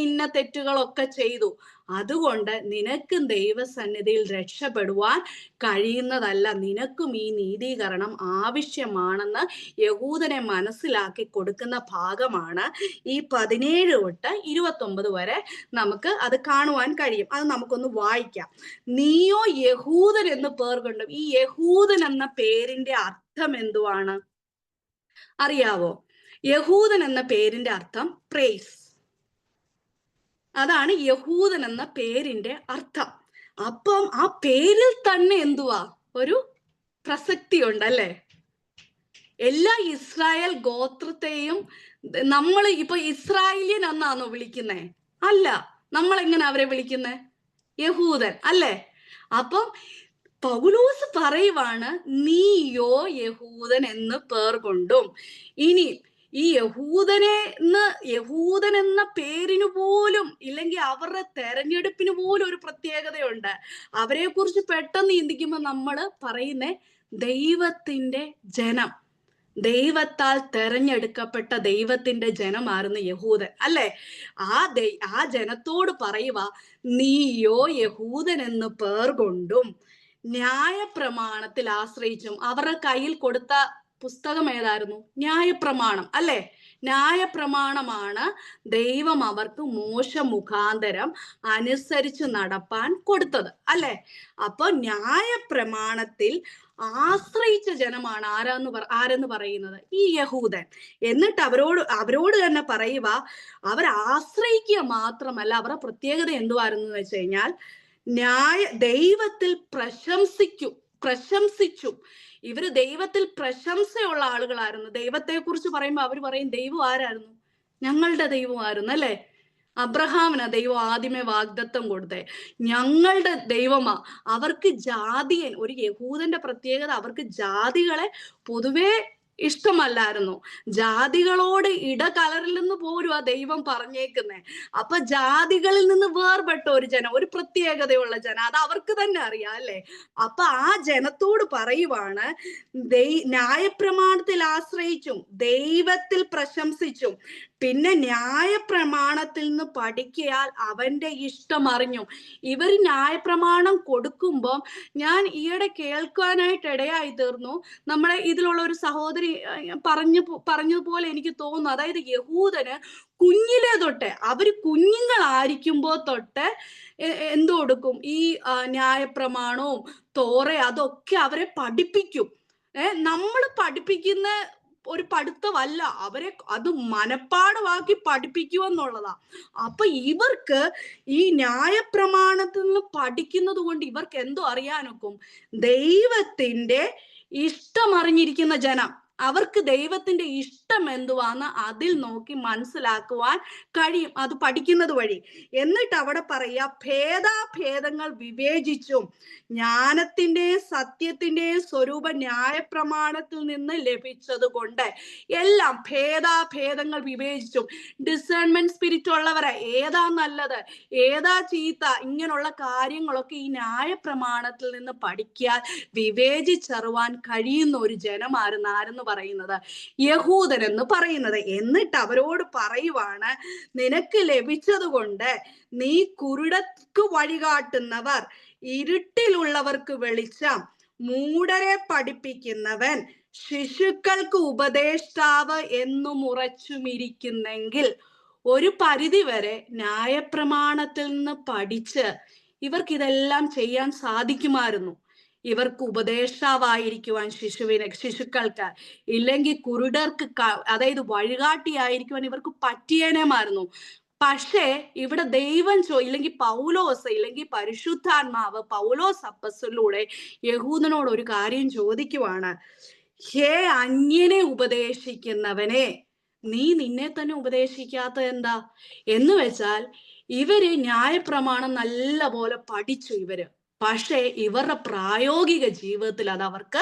ഇന്ന തെറ്റുകളൊക്കെ ചെയ്തു, അതുകൊണ്ട് നിനക്കും ദൈവസന്നിധിയിൽ രക്ഷപ്പെടുവാൻ കഴിയുന്നതല്ല, നിനക്കും ഈ നീതീകരണം ആവശ്യമാണെന്ന് യഹൂദനെ മനസ്സിലാക്കി കൊടുക്കുന്ന ഭാഗമാണ് ഈ 17 തൊട്ട് 29 വരെ നമുക്ക് അത് കാണുവാൻ കഴിയും. അത് നമുക്കൊന്ന് വായിക്കാം. നീയോ യഹൂദൻ എന്ന് പേർ കൊണ്ടും. ഈ യഹൂദൻ എന്ന പേരിന്റെ അർത്ഥം എന്തുവാണ് അറിയാവോ? യഹൂദൻ എന്ന പേരിന്റെ അർത്ഥം പ്രേസ്. അതാണ് യഹൂദൻ എന്ന പേരിന്റെ അർത്ഥം. അപ്പം ആ പേരിൽ തന്നെ എന്തുവാ ഒരു പ്രസക്തി ഉണ്ടല്ലേ. എല്ലാ ഇസ്രായേൽ ഗോത്രത്തെയും നമ്മൾ ഇപ്പൊ ഇസ്രായേലിയൻ എന്നാണോ വിളിക്കുന്നേ? അല്ല. നമ്മൾ എങ്ങനെ അവരെ വിളിക്കുന്നേ? യഹൂദൻ അല്ലേ. അപ്പം പൗലോസ് പറയുവാണ്, നീയോ യഹൂദൻ എന്ന് പേർ കൊണ്ടും. ഇനി ഈ യഹൂദൻ എന്ന പേരിന് പോലും, ഇല്ലെങ്കിൽ അവരുടെ തെരഞ്ഞെടുപ്പിന് പോലും ഒരു പ്രത്യേകതയുണ്ട്. അവരെ കുറിച്ച് പെട്ടെന്ന് ചിന്തിക്കുമ്പോൾ നമ്മൾ പറയുന്നേ ദൈവത്തിന്റെ ജനം, ദൈവത്താൽ തെരഞ്ഞെടുക്കപ്പെട്ട ദൈവത്തിന്റെ ജനമായിരുന്നു യഹൂദൻ അല്ലെ. ആ ജനത്തോട് പറയുക, നീയോ യഹൂദൻ എന്ന് പേർ കൊണ്ടും ന്യായപ്രമാണത്തിൽ ആശ്രയിച്ചും. അവരുടെ കയ്യിൽ കൊടുത്ത പുസ്തകം ഏതായിരുന്നു? ന്യായപ്രമാണം അല്ലെ. ന്യായപ്രമാണമാണ് ദൈവം അവർക്ക് മോശ മുഖാന്തരം അനുസരിച്ച് നടപ്പാൻ കൊടുത്തത് അല്ലെ. അപ്പൊ ന്യായപ്രമാണത്തിൽ ആശ്രയിച്ച ജനമാണ് ആരെന്ന് പറയുന്നത്? ഈ യഹൂദൻ. എന്നിട്ട് അവരോട് തന്നെ പറയുക, അവർ ആശ്രയിക്കുക മാത്രമല്ല, അവരുടെ പ്രത്യേകത എന്തുവായിരുന്നു എന്ന് വെച്ച് കഴിഞ്ഞാൽ ദൈവത്തിൽ പ്രശംസിച്ചു. ഇവര് ദൈവത്തിൽ പ്രശംസയുള്ള ആളുകളായിരുന്നു. ദൈവത്തെ കുറിച്ച് പറയുമ്പോൾ അവർ പറയും, ദൈവം ആരായിരുന്നു? ഞങ്ങളുടെ ദൈവമായിരുന്നു അല്ലെ. അബ്രഹാമിനാ ദൈവം ആദ്യമേ വാഗ്ദത്തം കൊടുത്തേ, ഞങ്ങളുടെ ദൈവമാ. അവർക്ക് ജാതിയൻ, ഒരു യഹൂദന്റെ പ്രത്യേകത, അവർക്ക് ജാതികളെ പൊതുവേ ഇഷ്ടമല്ലായിരുന്നു. ജാതികളോട് ഇടകലറില്ലെന്ന് പോലും ആ ദൈവം പറഞ്ഞേക്കുന്നേ. അപ്പൊ ജാതികളിൽ നിന്ന് വേർപെട്ട ഒരു ജനം, ഒരു പ്രത്യേകതയുള്ള ജനം, അത് അവർക്ക് തന്നെ അറിയാം അല്ലെ. അപ്പൊ ആ ജനത്തോട് പറയുവാണ്, ന്യായപ്രമാണത്തിൽ ആശ്രയിച്ചും ദൈവത്തിൽ പ്രശംസിച്ചും പിന്നെ ന്യായപ്രമാണത്തിൽ നിന്ന് പഠിക്കയാൽ അവന്റെ ഇഷ്ടം അറിഞ്ഞു. ഇവർ ന്യായപ്രമാണം കൊടുക്കുമ്പോൾ ഞാൻ ഈയിടെ കേൾക്കാനായിട്ട് ഇടയായി തീർന്നു. നമ്മളെ ഇതിലുള്ള ഒരു സഹോദരി പറഞ്ഞതുപോലെ എനിക്ക് തോന്നുന്നു, അതായത് യഹൂദന് കുഞ്ഞിലെ തൊട്ട്, അവര് കുഞ്ഞുങ്ങളായിരിക്കുമ്പോ തൊട്ട് എന്തു കൊടുക്കും? ഈ ന്യായപ്രമാണവും തോറ അതൊക്കെ അവരെ പഠിപ്പിക്കും. നമ്മൾ പഠിപ്പിക്കുന്ന ഒരു പഠിത്തമല്ല, അവരെ അത് മനപ്പാഠമാക്കി പഠിപ്പിക്കുമെന്നുള്ളതാ. അപ്പൊ ഇവർക്ക് ഈ ന്യായപ്രമാണത്തിൽ നിന്ന് പഠിക്കുന്നത് കൊണ്ട് ഇവർക്ക് എന്തോ അറിയാനൊക്കും? ദൈവത്തിന്റെ ഇഷ്ടം അറിഞ്ഞിരിക്കുന്ന ജനം, അവർക്ക് ദൈവത്തിന്റെ ഇഷ്ടം എന്തുവാന്ന് അതിൽ നോക്കി മനസ്സിലാക്കുവാൻ കഴിയും, അത് പഠിക്കുന്നത് വഴി. എന്നിട്ട് അവിടെ പറയാ, ഭേദാഭേദങ്ങൾ വിവേചിച്ചും ജ്ഞാനത്തിന്റെയും സത്യത്തിന്റെയും സ്വരൂപം ന്യായപ്രമാണത്തിൽ നിന്ന് ലഭിച്ചത് കൊണ്ട്. എല്ലാം ഭേദാഭേദങ്ങൾ വിവേചിച്ചും. ഡിസേൺമെന്റ് സ്പിരിറ്റ് ഉള്ളവരെ, ഏതാ നല്ലത് ഏതാ ചീത്ത, ഇങ്ങനെയുള്ള കാര്യങ്ങളൊക്കെ ഈ ന്യായപ്രമാണത്തിൽ നിന്ന് പഠിക്കാൻ, വിവേചിച്ചറിവാൻ കഴിയുന്ന ഒരു ജനമായിരുന്നു ആരെന്ന് പറയുന്നത്? യഹൂദൻ എന്ന് പറയുന്നത്. എന്നിട്ട് അവരോട് പറയുവാണ്, നിനക്ക് ലഭിച്ചത് കൊണ്ട് നീ കുരുടർക്ക് വഴികാട്ടുന്നവർ, ഇരുട്ടിലുള്ളവർക്ക് വെളിച്ചം, മൂഢരെ പഠിപ്പിക്കുന്നവൻ, ശിശുക്കൾക്ക് ഉപദേഷ്ടാവ് എന്നും ഉറച്ചുമിരിക്കുന്നെങ്കിൽ. ഒരു പരിധിവരെ ന്യായപ്രമാണത്തിൽ നിന്ന് പഠിച്ച് ഇവർക്ക് ഇതെല്ലാം ചെയ്യാൻ സാധിക്കുമായിരുന്നു. ഇവർക്ക് ഉപദേഷ്ടാവായിരിക്കുവാൻ ശിശുക്കൾക്ക്, ഇല്ലെങ്കിൽ കുരുടർക്ക് അതായത് വഴികാട്ടിയായിരിക്കുവാൻ ഇവർക്ക് പറ്റിയേനമായിരുന്നു. പക്ഷേ ഇവിടെ ദൈവം ഇല്ലെങ്കിൽ പൗലോസ്, ഇല്ലെങ്കിൽ പരിശുദ്ധാത്മാവ് പൗലോസ് അപ്പസ്തലനിലൂടെ യഹൂദനോട് ഒരു കാര്യം ചോദിക്കുവാണ്, ഹേ അന്യനെ ഉപദേശിക്കുന്നവനെ, നീ നിന്നെ തന്നെ ഉപദേശിക്കാത്ത എന്താ? എന്ന് വെച്ചാൽ ഇവര് ന്യായപ്രമാണം നല്ല പോലെ പഠിച്ചു ഇവര്, പക്ഷേ ഇവരുടെ പ്രായോഗിക ജീവിതത്തിൽ അത് അവർക്ക്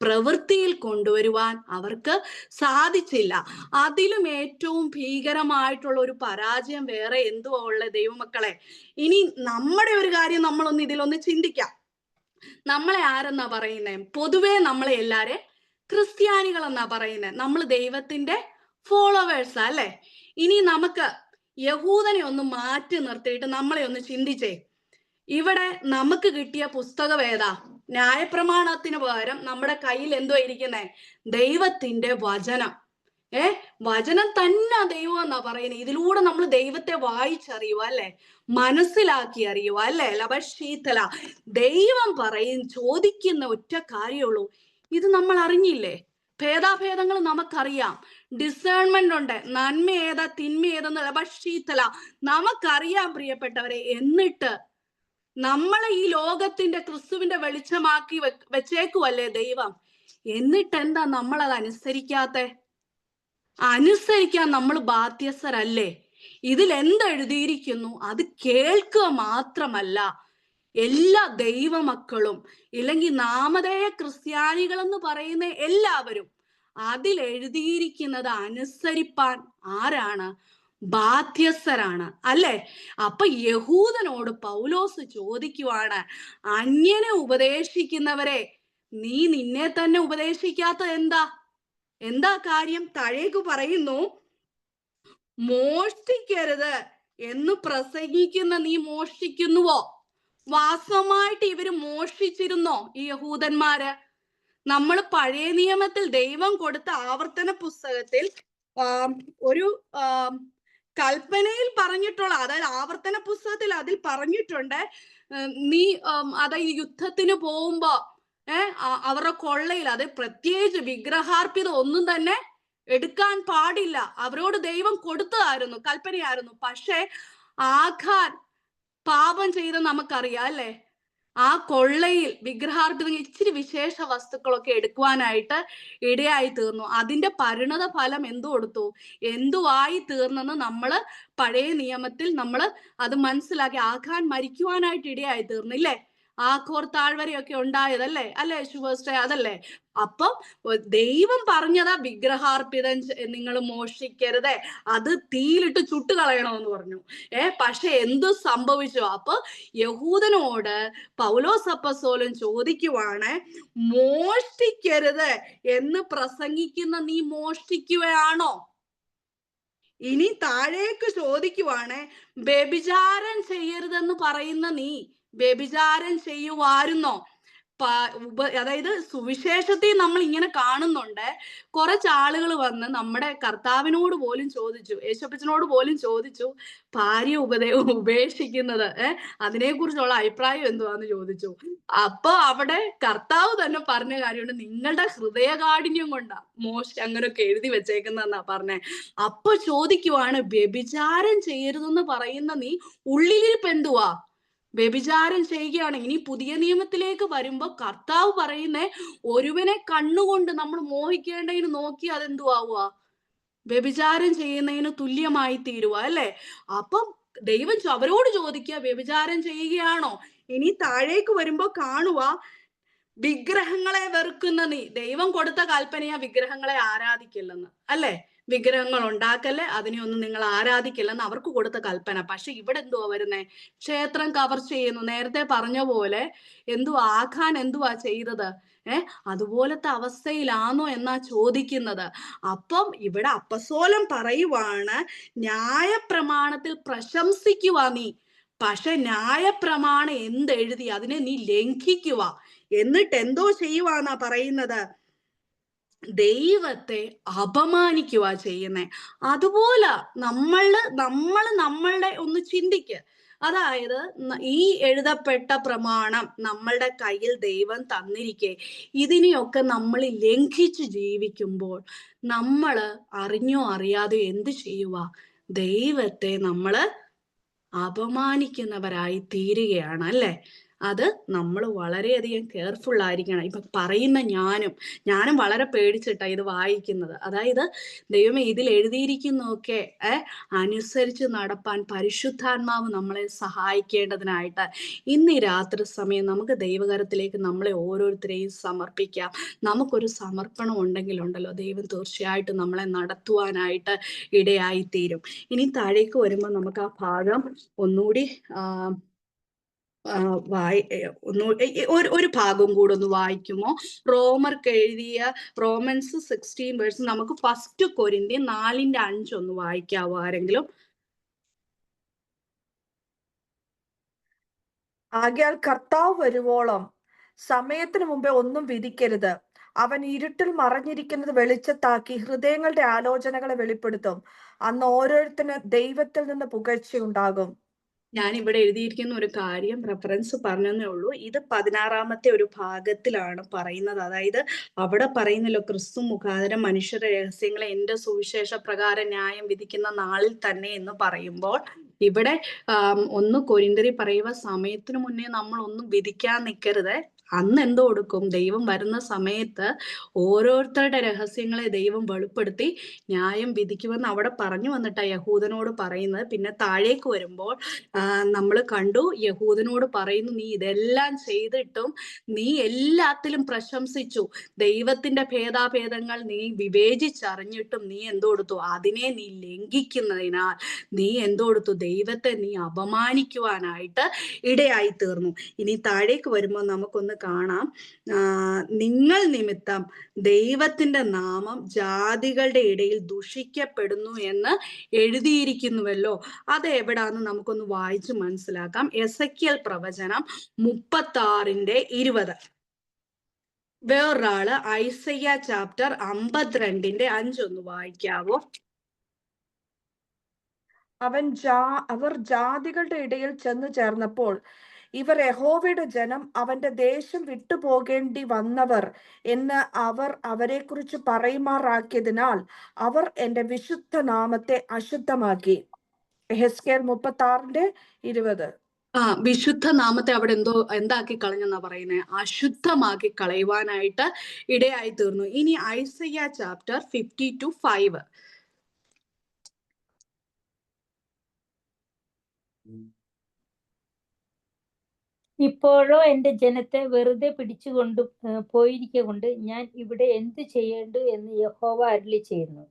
പ്രവൃത്തിയിൽ കൊണ്ടുവരുവാൻ അവർക്ക് സാധിച്ചില്ല. അതിലും ഏറ്റവും ഭീകരമായിട്ടുള്ള ഒരു പരാജയം വേറെ എന്തുവാ ഉള്ളത് ദൈവമക്കളെ? ഇനി നമ്മുടെ ഒരു കാര്യം നമ്മളൊന്ന് ഇതിലൊന്ന് ചിന്തിക്കാം. നമ്മളെ ആരെന്നാ പറയുന്നേ? പൊതുവേ നമ്മളെ എല്ലാരെ ക്രിസ്ത്യാനികൾ എന്നാ പറയുന്നത്. നമ്മൾ ദൈവത്തിന്റെ ഫോളോവേഴ്സാ അല്ലെ. ഇനി നമുക്ക് യഹൂദനെ ഒന്ന് മാറ്റി നിർത്തിയിട്ട് നമ്മളെ ഒന്ന് ചിന്തിച്ചേ. ഇവിടെ നമുക്ക് കിട്ടിയ പുസ്തകം ഏതാ? ന്യായപ്രമാണത്തിന് പകരം നമ്മുടെ കയ്യിൽ എന്തോ ഇരിക്കുന്നേ? ദൈവത്തിന്റെ വചനം. വചനം തന്നെ ദൈവം എന്നാ പറയുന്നത്. ഇതിലൂടെ നമ്മൾ ദൈവത്തെ വായിച്ചറിയുക അല്ലെ, മനസ്സിലാക്കി അറിയുക അല്ലെ. ലഭശീതല ദൈവം ചോദിക്കുന്ന ഒറ്റ കാര്യമുള്ളൂ, ഇത് നമ്മൾ അറിഞ്ഞില്ലേ? ഭേദാഭേദങ്ങൾ നമുക്കറിയാം, ഡിസേൺമെന്റ് ഉണ്ട്, നന്മ ഏതാ തിന്മ ഏതെന്ന് ലഭശീതല നമുക്കറിയാം പ്രിയപ്പെട്ടവരെ. എന്നിട്ട് നമ്മളെ ഈ ലോകത്തിന്റെ ക്രിസ്തുവിന്റെ വെളിച്ചമാക്കി വെച്ചേക്കുവല്ലേ ദൈവം. എന്നിട്ടെന്താ നമ്മൾ അത് അനുസരിക്കാത്തെ? അനുസരിക്കാൻ നമ്മൾ ബാധ്യസ്ഥരല്ലേ? ഇതിൽ എന്തെഴുതിയിരിക്കുന്നു അത് കേൾക്കുക മാത്രമല്ല, എല്ലാ ദൈവമക്കളും ഇല്ലെങ്കിൽ നാമധേയ ക്രിസ്ത്യാനികളെന്ന് പറയുന്ന എല്ലാവരും അതിൽ എഴുതിയിരിക്കുന്നത് അനുസരിപ്പാൻ ആരാണ്? ബാധ്യസ്ഥരാണ് അല്ലേ? അപ്പൊ യഹൂദനോട് പൗലോസ് ചോദിക്കുവാണ്, അന്യനെ ഉപദേശിക്കുന്നവരെ നീ നിന്നെ തന്നെ ഉപദേശിക്കാത്തത് എന്താ? എന്താ കാര്യം? താഴേക്ക് പറയുന്നു, മോഷ്ടിക്കരുത് എന്ന് പ്രസംഗിക്കുന്ന നീ മോഷ്ടിക്കുന്നുവോ? വാസ്തവമായിട്ട് ഇവര് മോഷ്ടിച്ചിരുന്നോ ഈ യഹൂദന്മാര്? നമ്മൾ പഴയ നിയമത്തിൽ ദൈവം കൊടുത്ത ആവർത്തന പുസ്തകത്തിൽ ഒരു കൽപ്പനയിൽ പറഞ്ഞിട്ടുള്ള, അതായത് ആവർത്തന പുസ്തകത്തിൽ അതിൽ പറഞ്ഞിട്ടുണ്ട്, നീ അതായത് യുദ്ധത്തിന് പോകുമ്പോ അവരുടെ കൊള്ളയിൽ, അത് പ്രത്യേകിച്ച് വിഗ്രഹാർപ്പിതം ഒന്നും തന്നെ എടുക്കാൻ പാടില്ല. അവരോട് ദൈവം കൊടുത്തതായിരുന്നു, കൽപ്പനയായിരുന്നു. പക്ഷെ ആഖാൻ പാപം ചെയ്ത നമുക്കറിയാം അല്ലെ? ആ കൊള്ളയിൽ വിഗ്രഹാർപ്പിതം ഇച്ചിരി വിശേഷ വസ്തുക്കളൊക്കെ എടുക്കുവാനായിട്ട് ഇടയായി തീർന്നു. അതിന്റെ പരിണത ഫലം എന്തുവായി തീർന്നെന്ന് നമ്മള് പഴയ നിയമത്തിൽ നമ്മൾ അത് മനസ്സിലാക്കി. ആഖാൻ മരിക്കുവാനായിട്ട് ഇടയായി തീർന്നില്ലേ? ആഖോർ താഴ്വരയൊക്കെ ഉണ്ടായതല്ലേ? അല്ലേ ശുഭശ്രേ? അതല്ലേ? അപ്പം ദൈവം പറഞ്ഞതാ വിഗ്രഹാർപ്പിതം നിങ്ങൾ മോഷ്ടിക്കരുതേ, അത് തീയിലിട്ട് ചുട്ടു കളയണമെന്ന് പറഞ്ഞു. പക്ഷെ എന്തു സംഭവിച്ചു? അപ്പൊ യഹൂദനോട് പൗലോസ് അപ്പോസ്തലൻ ചോദിക്കുവാണ്, മോഷ്ടിക്കരുത് എന്ന് പ്രസംഗിക്കുന്ന നീ മോഷ്ടിക്കുകയാണോ? ഇനി താഴേക്ക് ചോദിക്കുവാണ്, വ്യഭിചാരം ചെയ്യരുതെന്ന് പറയുന്ന നീ വ്യഭിചാരം ചെയ്യുവായിരുന്നോ? അതായത് സുവിശേഷത്തിൽ നമ്മൾ ഇങ്ങനെ കാണുന്നുണ്ട്, കുറച്ച് ആളുകൾ വന്ന് നമ്മുടെ കർത്താവിനോട് പോലും ചോദിച്ചു, യേശുപ്പച്ചനോട് പോലും ചോദിച്ചു, ഭാര്യ ഉപേക്ഷിക്കുന്നത് അതിനെക്കുറിച്ചുള്ള അഭിപ്രായം എന്തുവാന്ന് ചോദിച്ചു. അപ്പൊ അവിടെ കർത്താവ് തന്നെ പറഞ്ഞ കാര്യമുണ്ട്, നിങ്ങളുടെ ഹൃദയകാഠിന്യം കൊണ്ടാ അങ്ങനെയൊക്കെ എഴുതി വെച്ചേക്കുന്നെന്നാ പറഞ്ഞേ. അപ്പൊ ചോദിക്കുവാണ്, വ്യഭിചാരം ചെയ്യരുതെന്ന് പറയുന്ന നീ ഉള്ളിലിരിപ്പ് എന്തുവാ? വ്യഭിചാരം ചെയ്യുകയാണ്. ഇനി പുതിയ നിയമത്തിലേക്ക് വരുമ്പോ കർത്താവ് പറയുന്നേ, ഒരുവനെ കണ്ണുകൊണ്ട് നമ്മൾ മോഹിക്കേണ്ടതിന് നോക്കി അതെന്തുവാവുക? വ്യഭിചാരം ചെയ്യുന്നതിന് തുല്യമായി തീരുക അല്ലെ? അപ്പം ദൈവം അവരോട് ചോദിക്കുക, വ്യഭിചാരം ചെയ്യുകയാണോ? ഇനി താഴേക്ക് വരുമ്പോ കാണുക, വിഗ്രഹങ്ങളെ വെറുക്കുന്ന നീ. ദൈവം കൊടുത്ത കൽപ്പനയാ വിഗ്രഹങ്ങളെ ആരാധിക്കില്ലെന്ന് അല്ലെ? വിഗ്രഹങ്ങൾ ഉണ്ടാക്കല്ലേ, അതിനെയൊന്നും നിങ്ങൾ ആരാധിക്കില്ലെന്ന് അവർക്ക് കൊടുത്ത കൽപ്പന. പക്ഷെ ഇവിടെ എന്തുവാ വരുന്നേ? ക്ഷേത്രം കവർ ചെയ്യുന്നു. നേരത്തെ പറഞ്ഞ പോലെ ആഖാൻ എന്തുവാ ചെയ്തത്? അതുപോലത്തെ അവസ്ഥയിലാണോ എന്നാ ചോദിക്കുന്നത്. അപ്പം ഇവിടെ അപ്പസ്തോലൻ പറയുവാണ്, ന്യായപ്രമാണത്തിൽ പ്രശംസിക്കുക നീ, പക്ഷെ ന്യായപ്രമാണം എന്തെഴുതി അതിനെ നീ ലംഘിക്കുക. എന്നിട്ട് എന്തോ ചെയ്യുവാന്നാ പറയുന്നത്? ദൈവത്തെ അപമാനിക്കുക ചെയ്യുന്നേ. അതുപോലെ നമ്മളുടെ ഒന്ന് ചിന്തിക്ക്. അതായത് ഈ എഴുതപ്പെട്ട പ്രമാണം നമ്മളുടെ കയ്യിൽ ദൈവം തന്നിരിക്കെ ഇതിനെയൊക്കെ നമ്മൾ ലംഘിച്ച് ജീവിക്കുമ്പോൾ നമ്മൾ അറിഞ്ഞോ അറിയാതെയോ എന്ത് ചെയ്യുക? ദൈവത്തെ നമ്മൾ അപമാനിക്കുന്നവരായി തീരുകയാണ് അല്ലേ? അത് നമ്മൾ വളരെയധികം കെയർഫുൾ ആയിരിക്കണം. ഇപ്പൊ പറയുന്ന ഞാനും വളരെ പേടിച്ചിട്ടാ ഇത് വായിക്കുന്നത്. അതായത് ദൈവമേ, ഇതിൽ എഴുതിയിരിക്കുന്നതൊക്കെ അനുസരിച്ച് നടപ്പാൻ പരിശുദ്ധാത്മാവ് നമ്മളെ സഹായിക്കേണ്ടതിനായിട്ട് ഇന്ന് ഈ രാത്രി സമയം നമുക്ക് ദൈവകരത്തിലേക്ക് നമ്മളെ ഓരോരുത്തരെയും സമർപ്പിക്കാം. നമുക്കൊരു സമർപ്പണം ഉണ്ടല്ലോ, ദൈവം തീർച്ചയായിട്ടും നമ്മളെ നടത്തുവാനായിട്ട് ഇടയായിത്തീരും. ഇനി താഴേക്ക് വരുമ്പോൾ നമുക്ക് ആ ഭാഗം ഒന്നുകൂടി ഒരു ഭാഗം കൂടെ ഒന്ന് വായിക്കുമോ? റോമർക്ക് എഴുതിയ റോമൻസ് 16 വേഴ്സ് നമുക്ക് 1 കൊരിന്ത്യർ 4:5 ഒന്ന് വായിക്കാവോ ആരെങ്കിലും? ആകയാൽ കർത്താവ് വരുവോളം സമയത്തിന് മുമ്പേ ഒന്നും വിധിക്കരുത്. അവൻ ഇരുട്ടിൽ മറഞ്ഞിരിക്കുന്നത് വെളിച്ചത്താക്കി ഹൃദയങ്ങളുടെ ആലോചനകളെ വെളിപ്പെടുത്തും. അന്ന് ഓരോരുത്തന് ദൈവത്തിൽ നിന്ന് പുകഴ്ചയുണ്ടാകും. ഞാൻ ഇവിടെ എഴുതിയിരിക്കുന്ന ഒരു കാര്യം റെഫറൻസ് പറഞ്ഞതേ ഉള്ളൂ. ഇത് 16-ാമത്തെ ഒരു ഭാഗത്തിലാണ് പറയുന്നത്. അതായത് അവിടെ പറയുന്നല്ലോ, ക്രിസ്തു മുഖാന്തരം മനുഷ്യരുടെ രഹസ്യങ്ങളെ എന്റെ സുവിശേഷ പ്രകാരം ന്യായം വിധിക്കുന്ന നാളിൽ തന്നെ എന്ന് പറയുമ്പോൾ ഇവിടെ 1 കൊരിന്ത്യരിൽ പറയുക, സമയത്തിന് മുന്നേ നമ്മൾ ഒന്നും വിധിക്കാൻ നിൽക്കരുത്. അന്ന് എന്തോ കൊടുക്കും, ദൈവം വരുന്ന സമയത്ത് ഓരോരുത്തരുടെ രഹസ്യങ്ങളെ ദൈവം വെളിപ്പെടുത്തി ന്യായം വിധിക്കുമെന്ന് അവിടെ പറഞ്ഞു വന്നിട്ടാ യഹൂദനോട് പറയുന്നത്. പിന്നെ താഴേക്ക് വരുമ്പോൾ നമ്മൾ കണ്ടു, യഹൂദനോട് പറയുന്നു, നീ ഇതെല്ലാം ചെയ്തിട്ടും നീ എല്ലാത്തിലും പ്രശംസിച്ചു, ദൈവത്തിന്റെ ഭേദാഭേദങ്ങൾ നീ വിവേചിച്ചറിഞ്ഞിട്ടും നീ എന്തോടുത്തു, അതിനെ നീ ലംഘിക്കുന്നതിനാൽ നീ എന്തോടുത്തു, ദൈവത്തെ നീ അപമാനിക്കുവാനായിട്ട് ഇടയായി തീർന്നു. ഇനി താഴേക്ക് വരുമ്പോൾ നമുക്കൊന്ന് കാണാം, നിങ്ങൾ നിമിത്തം ദൈവത്തിന്റെ നാമം ജാതികളുടെ ഇടയിൽ ദുഷിക്കപ്പെടുന്നു എന്ന് എഴുതിയിരിക്കുന്നുവല്ലോ. അത് എവിടാന്ന് നമുക്കൊന്ന് വായിച്ച് മനസ്സിലാക്കാം. എസെക്കിയേൽ പ്രവചനം 36:20. വേറൊരാള് ഐസയ്യ ചാപ്റ്റർ 52:5 ഒന്ന് വായിക്കാവോ? അവർ ജാതികളുടെ ഇടയിൽ ചെന്നു ചേർന്നപ്പോൾ ഇവർ യഹോവയുടെ ജനം, അവന്റെ ദേശം വിട്ടുപോകേണ്ടി വന്നവർ എന്ന് അവർ അവരെക്കുറിച്ച് പറയുമാറാക്കിയതിനാൽ അവർ എന്റെ വിശുദ്ധ നാമത്തെ അശുദ്ധമാക്കി. എഹെസ്കേൽ 36:20. വിശുദ്ധ നാമത്തെ അവിടെ എന്താക്കി കളഞ്ഞെന്നാ പറയുന്നത്? അശുദ്ധമാക്കി കളയുവാനായിട്ട് ഇടയായി തീർന്നു. ഇനി ഐസയ്യ ചാപ്റ്റർ 52:5. ഇപ്പോഴോ എന്റെ ജനത്തെ വെറുതെ പിടിച്ചുകൊണ്ട് പോയിരിക്കൊണ്ട് ഞാൻ ഇവിടെ എന്തു ചെയ്യേണ്ടു എന്ന് യഹോവ അരുളി ചെയ്യുന്നു.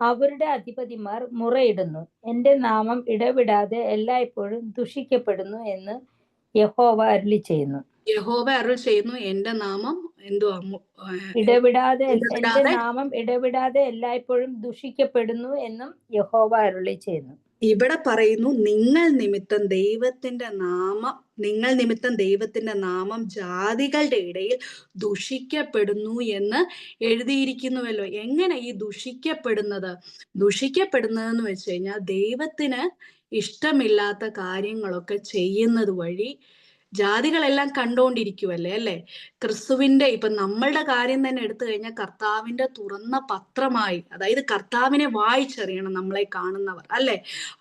അവരുടെ അധിപതിമാർ മുറയിടുന്നു, എന്റെ നാമം ഇടവിടാതെ എല്ലായ്പ്പോഴും ദുഷിക്കപ്പെടുന്നു എന്ന് യഹോവ അരുളി ചെയ്യുന്നു. യഹോവ അരുൾ ചെയ്യുന്നു, എന്റെ നാമം എന്തുവാ, എന്റെ നാമം ഇടവിടാതെ എല്ലായ്പ്പോഴും ദുഷിക്കപ്പെടുന്നു എന്നും യഹോവ അരുളി ചെയ്യുന്നു. ഇവിടെ പറയുന്നു, നിങ്ങൾ നിമിത്തം ദൈവത്തിന്റെ നാമം ജാതികളുടെ ഇടയിൽ ദുഷിക്കപ്പെടുന്നു എന്ന് എഴുതിയിരിക്കുന്നുവല്ലോ. എങ്ങനെ ഈ ദുഷിക്കപ്പെടുന്നതെന്ന് വെച്ച് കഴിഞ്ഞാൽ, ദൈവത്തിന് ഇഷ്ടമില്ലാത്ത കാര്യങ്ങളൊക്കെ ചെയ്യുന്നത് വഴി ജാതികളെല്ലാം കണ്ടുകൊണ്ടിരിക്കുവല്ലേ, അല്ലെ? ക്രിസ്തുവിന്റെ ഇപ്പൊ നമ്മളുടെ കാര്യം തന്നെ എടുത്തു കഴിഞ്ഞാൽ, കർത്താവിന്റെ തുറന്ന പത്രമായി, അതായത് കർത്താവിനെ വായിച്ചറിയണം നമ്മളെ കാണുന്നവർ, അല്ലെ?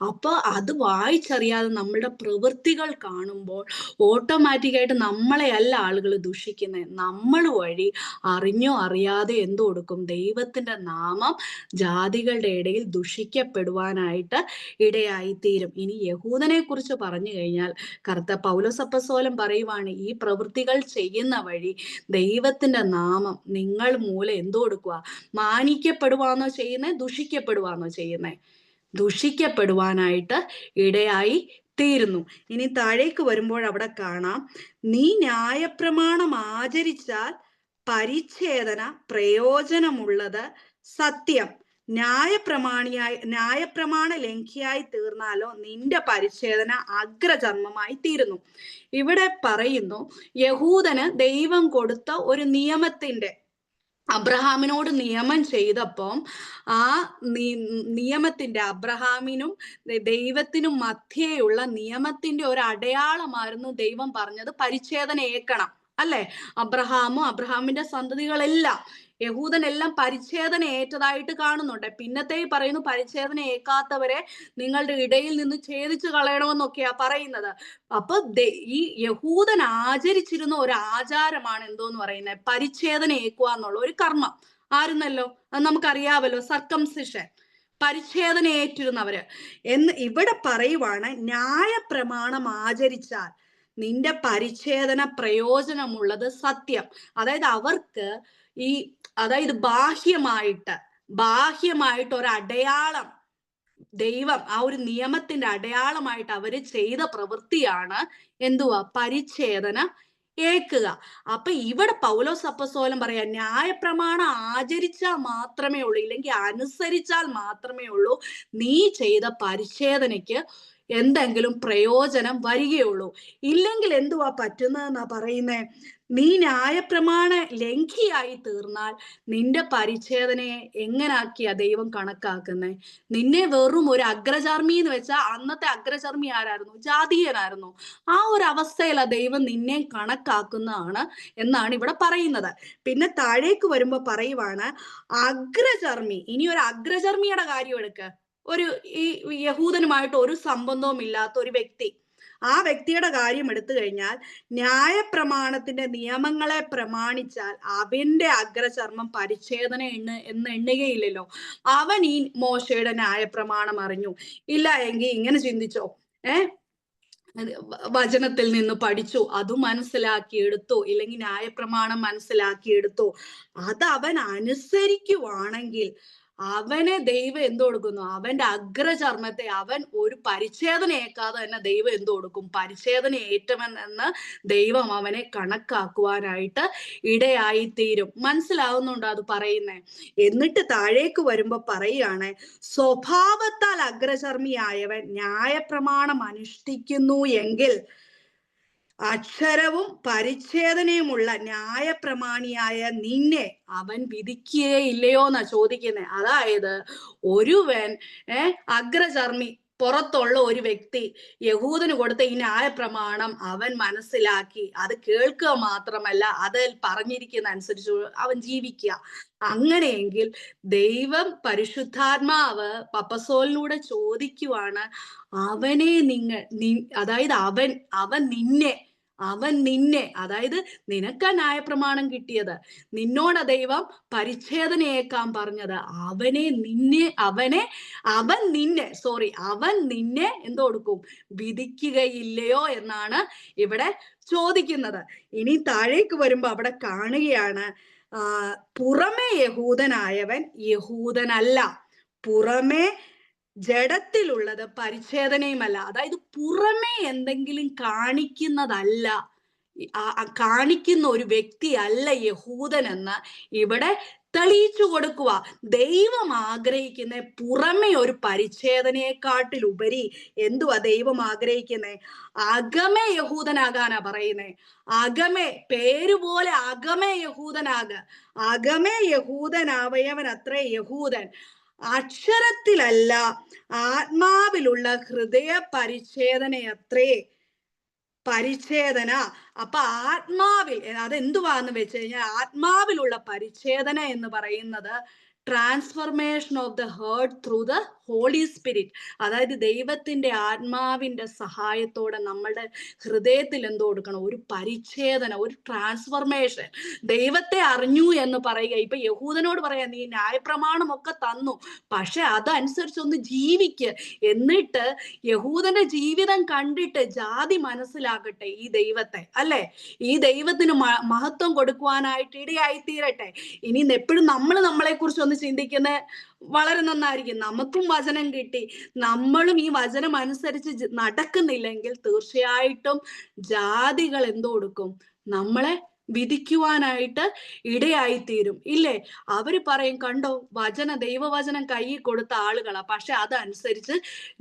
അപ്പൊ അത് വായിച്ചറിയാതെ നമ്മളുടെ പ്രവൃത്തികൾ കാണുമ്പോൾ ഓട്ടോമാറ്റിക്കായിട്ട് നമ്മളെ അല്ല ആളുകൾ ദുഷിക്കുന്നത്, നമ്മൾ വഴി അറിഞ്ഞോ അറിയാതെ എന്ത് കൊടുക്കും, ദൈവത്തിന്റെ നാമം ജാതികളുടെ ഇടയിൽ ദുഷിക്കപ്പെടുവാനായിട്ട് ഇടയായിത്തീരും. ഇനി യഹൂദനെ കുറിച്ച് പറഞ്ഞു കഴിഞ്ഞാൽ, പൗലോസ് അപ്പോസ്തലൻ പറയുവാണ്, ഈ പ്രവൃത്തികൾ ചെയ്യുന്ന വഴി ദൈവത്തിന്റെ നാമം നിങ്ങൾ മൂലം എന്തോ കൊടുക്കുക, മാനിക്കപ്പെടുവാന്നോ ചെയ്യുന്നേ, ദുഷിക്കപ്പെടുവാന്നോ ചെയ്യുന്നേ? ദുഷിക്കപ്പെടുവാനായിട്ട് ഇടയായി തീരുന്നു. ഇനി താഴേക്ക് വരുമ്പോൾ അവിടെ കാണാം, നീ ന്യായപ്രമാണം ആചരിച്ചാൽ പരിച്ഛേദന പ്രയോജനമുള്ളത് സത്യം, ന്യായപ്രമാണ ലംഘിയായി തീർന്നാലോ നിന്റെ പരിച്ഛേദന അഗ്രചർമ്മമായി തീരുന്നു. ഇവിടെ പറയുന്നു, യഹൂദന് ദൈവം കൊടുത്ത ഒരു നിയമത്തിന്റെ, അബ്രഹാമിനോട് നിയമം ചെയ്തപ്പം ആ നിയമത്തിന്റെ, അബ്രഹാമിനും ദൈവത്തിനും മധ്യേയുള്ള നിയമത്തിന്റെ ഒരു അടയാളമായിരുന്നു ദൈവം പറഞ്ഞത്, പരിച്ഛേദന ഏൽക്കണം, അല്ലെ? അബ്രഹാമിന്റെ സന്തതികളെല്ലാം, യഹൂദനെല്ലാം പരിച്ഛേദന ഏറ്റതായിട്ട് കാണുന്നുണ്ട്. പിന്നത്തെ പറയുന്നു, പരിച്ഛേദന ഏൽക്കാത്തവരെ നിങ്ങളുടെ ഇടയിൽ നിന്ന് ഛേദിച്ചു കളയണമെന്നൊക്കെയാ പറയുന്നത്. അപ്പൊ ഈ യഹൂദൻ ആചരിച്ചിരുന്ന ഒരു ആചാരമാണ് എന്തോന്ന് പറയുന്നത്, പരിച്ഛേദന ഏൽക്കുക എന്നുള്ള ഒരു കർമ്മം ആയിരുന്നല്ലോ. അത് നമുക്കറിയാവല്ലോ, സർക്കംസിഷൻ, പരിച്ഛേദന ഏറ്റിരുന്നവര് എന്ന് ഇവിടെ പറയുവാണ്. ന്യായപ്രമാണം ആചരിച്ചാൽ നിന്റെ പരിച്ഛേദന പ്രയോജനമുള്ളത് സത്യം. അതായത് അവർക്ക് ബാഹ്യമായിട്ട് ഒരു അടയാളം, ദൈവം ആ ഒരു നിയമത്തിന്റെ അടയാളമായിട്ട് അവര് ചെയ്ത പ്രവൃത്തിയാണ് എന്തുവാ, പരിച്ഛേദന ഏൽക്കുക. അപ്പൊ ഇവിടെ പൗലോസ് അപ്പോസ്തലൻ പറയാ, ന്യായപ്രമാണം ആചരിച്ചാൽ മാത്രമേ ഉള്ളൂ, ഇല്ലെങ്കിൽ അനുസരിച്ചാൽ മാത്രമേ ഉള്ളൂ നീ ചെയ്ത പരിച്ഛേദനയ്ക്ക് എന്തെങ്കിലും പ്രയോജനം വരികയുള്ളൂ. ഇല്ലെങ്കിൽ എന്തുവാ പറ്റുന്നതെന്നാ പറയുന്നേ, നീ ന്യായപ്രമാണ ലംഘിയായി തീർന്നാൽ നിന്റെ പരിച്ഛേദനയെ എങ്ങനാക്കിയാ ദൈവം കണക്കാക്കുന്നേ? നിന്നെ വെറും ഒരു അഗ്രചർമ്മി എന്ന് വെച്ചാൽ, അന്നത്തെ അഗ്രചർമ്മി ആരായിരുന്നു? ജാതീയനായിരുന്നു. ആ ഒരു അവസ്ഥയിലാ ദൈവം നിന്നെ കണക്കാക്കുന്നതാണ് എന്നാണ് ഇവിടെ പറയുന്നത്. പിന്നെ താഴേക്ക് വരുമ്പോ പറയുവാണ്, അഗ്രചർമ്മി, ഇനി ഒരു അഗ്രചർമ്മിയുടെ കാര്യം എടുക്ക, ഒരു ഈ യഹൂദനുമായിട്ട് ഒരു സംബന്ധവും ഇല്ലാത്ത ഒരു വ്യക്തി. ആ വ്യക്തിയുടെ കാര്യം എടുത്തു കഴിഞ്ഞാൽ ന്യായപ്രമാണത്തിന്റെ നിയമങ്ങളെ പ്രമാണിച്ചാൽ അവന്റെ അഗ്രചർമ്മം പരിച്ഛേദന എന്ന് എണ്ണുകയില്ലല്ലോ. അവൻ ഈ മോശയുടെ ന്യായപ്രമാണം അറിഞ്ഞു. ഇല്ല എങ്കിൽ ഇങ്ങനെ ചിന്തിച്ചോ, വചനത്തിൽ നിന്ന് പഠിച്ചു, അത് മനസ്സിലാക്കിയെടുത്തു, ഇല്ലെങ്കിൽ ന്യായപ്രമാണം മനസ്സിലാക്കിയെടുത്തു, അത് അവൻ അനുസരിക്കുവാണെങ്കിൽ അവനെ ദൈവം എന്ത് കൊടുക്കുന്നു? അവന്റെ അഗ്രചർമ്മത്തെ അവൻ ഒരു പരിച്ഛേദന ഏൽക്കാതെ തന്നെ ദൈവം എന്ത് കൊടുക്കും? പരിച്ഛേദന ഏറ്റവനെന്ന് ദൈവം അവനെ കണക്കാക്കുവാനായിട്ട് ഇടയായിത്തീരും. മനസ്സിലാവുന്നുണ്ടോ അത് പറയുന്നേ? എന്നിട്ട് താഴേക്ക് വരുമ്പോ പറയുകയാണ്, സ്വഭാവത്താൽ അഗ്രചർമ്മിയായവൻ ന്യായപ്രമാണം അനുഷ്ഠിക്കുന്നു എങ്കിൽ അക്ഷരവും പരിച്ഛേദനയുമുള്ള ന്യായപ്രമാണിയായ നിന്നെ അവൻ വിധിക്കുകയില്ലയോ എന്നാ ചോദിക്കുന്നത്. അതായത് ഒരുവൻ അഗ്രചർമ്മി പുറത്തുള്ള ഒരു വ്യക്തി യഹൂദന് കൊടുത്ത ഈ ന്യായപ്രമാണം അവൻ മനസ്സിലാക്കി, അത് കേൾക്കുക മാത്രമല്ല അതിൽ പറഞ്ഞിരിക്കുന്ന അനുസരിച്ച് അവൻ ജീവിക്കുക. അങ്ങനെയെങ്കിൽ ദൈവം പരിശുദ്ധാത്മാവ് പപ്പസോലിലൂടെ ചോദിക്കുവാണ്, അവനെ അതായത് അവൻ നിന്നെ അതായത് നിനക്കാ ന്യായപ്രമാണം കിട്ടിയത്, നിന്നോട് ദൈവം പരിച്ഛേദനയേക്കാൻ പറഞ്ഞത്, അവൻ നിന്നെ എന്ത് കൊടുക്കും? വിധിക്കുകയില്ലയോ എന്നാണ് ഇവിടെ ചോദിക്കുന്നത്. ഇനി താഴേക്ക് വരുമ്പോ അവിടെ കാണുകയാണ്, പുറമെ യഹൂദനായവൻ യഹൂദനല്ല, പുറമെ ജഡത്തിലുള്ളത് പരിച്ഛേദനയുമല്ല. അതായത് പുറമേ എന്തെങ്കിലും കാണിക്കുന്ന ഒരു വ്യക്തി അല്ല യഹൂദനെന്ന് ഇവിടെ തെളിയിച്ചു കൊടുക്കുക. ദൈവം ആഗ്രഹിക്കുന്ന പുറമെ ഒരു പരിച്ഛേദനയെക്കാട്ടിലുപരി എന്തുവാ ദൈവം ആഗ്രഹിക്കുന്നേ? അകമേ യഹൂദനാകാനാ പറയുന്നേ. അകമേ, പേരുപോലെ അകമേ അകമേ യഹൂദനാവയവൻ അത്രേ യഹൂദൻ. അക്ഷരത്തിലല്ല, ആത്മാവിലുള്ള ഹൃദയ പരിച്ഛേദനയത്രേ പരിച്ഛേദന. അപ്പൊ ആത്മാവിൽ, അതെന്തുവാന്ന് വെച്ച് കഴിഞ്ഞാൽ ആത്മാവിലുള്ള പരിച്ഛേദന എന്ന് പറയുന്നത് transformation of the heart through the holy spirit. അതായത് ദൈവത്തിന്റെ ആത്മാവിന്റെ സഹായത്തോടെ നമ്മളുടെ ഹൃദയത്തിൽ എന്ത് കൊടുക്കണം? ഒരു പരിച്ഛേദന, ഒരു ട്രാൻസ്ഫർമേഷൻ. ദൈവത്തെ അറിഞ്ഞു എന്ന് പറയുക. ഇപ്പൊ യഹൂദനോട് പറയാ, നീ ന്യായപ്രമാണമൊക്കെ തന്നു, പക്ഷെ അതനുസരിച്ചൊന്ന് ജീവിക്ക്. എന്നിട്ട് യഹൂദന്റെ ജീവിതം കണ്ടിട്ട് ജാതി മനസ്സിലാകട്ടെ ഈ ദൈവത്തെ, അല്ലെ? ഈ ദൈവത്തിന് മഹത്വം കൊടുക്കുവാനായിട്ട് ഇടയായി തീരട്ടെ. ഇനി എപ്പോഴും നമ്മളെ കുറിച്ച് ഒന്ന് ചിന്തിക്കുന്നത് വളരെ നന്നായിരിക്കും. നമുക്കും വചനം കിട്ടി, നമ്മളും ഈ വചനം അനുസരിച്ച് നടക്കുന്നില്ലെങ്കിൽ തീർച്ചയായിട്ടും ജാതികൾ എന്ത് കൊടുക്കും? നമ്മളെ വിധിക്കുവാനായിട്ട് ഇടയായിത്തീരും, ഇല്ലേ? അവര് പറയും, കണ്ടോ, ദൈവവചനം കയ്യിൽ കൊടുത്ത ആളുകളാ, പക്ഷെ അതനുസരിച്ച്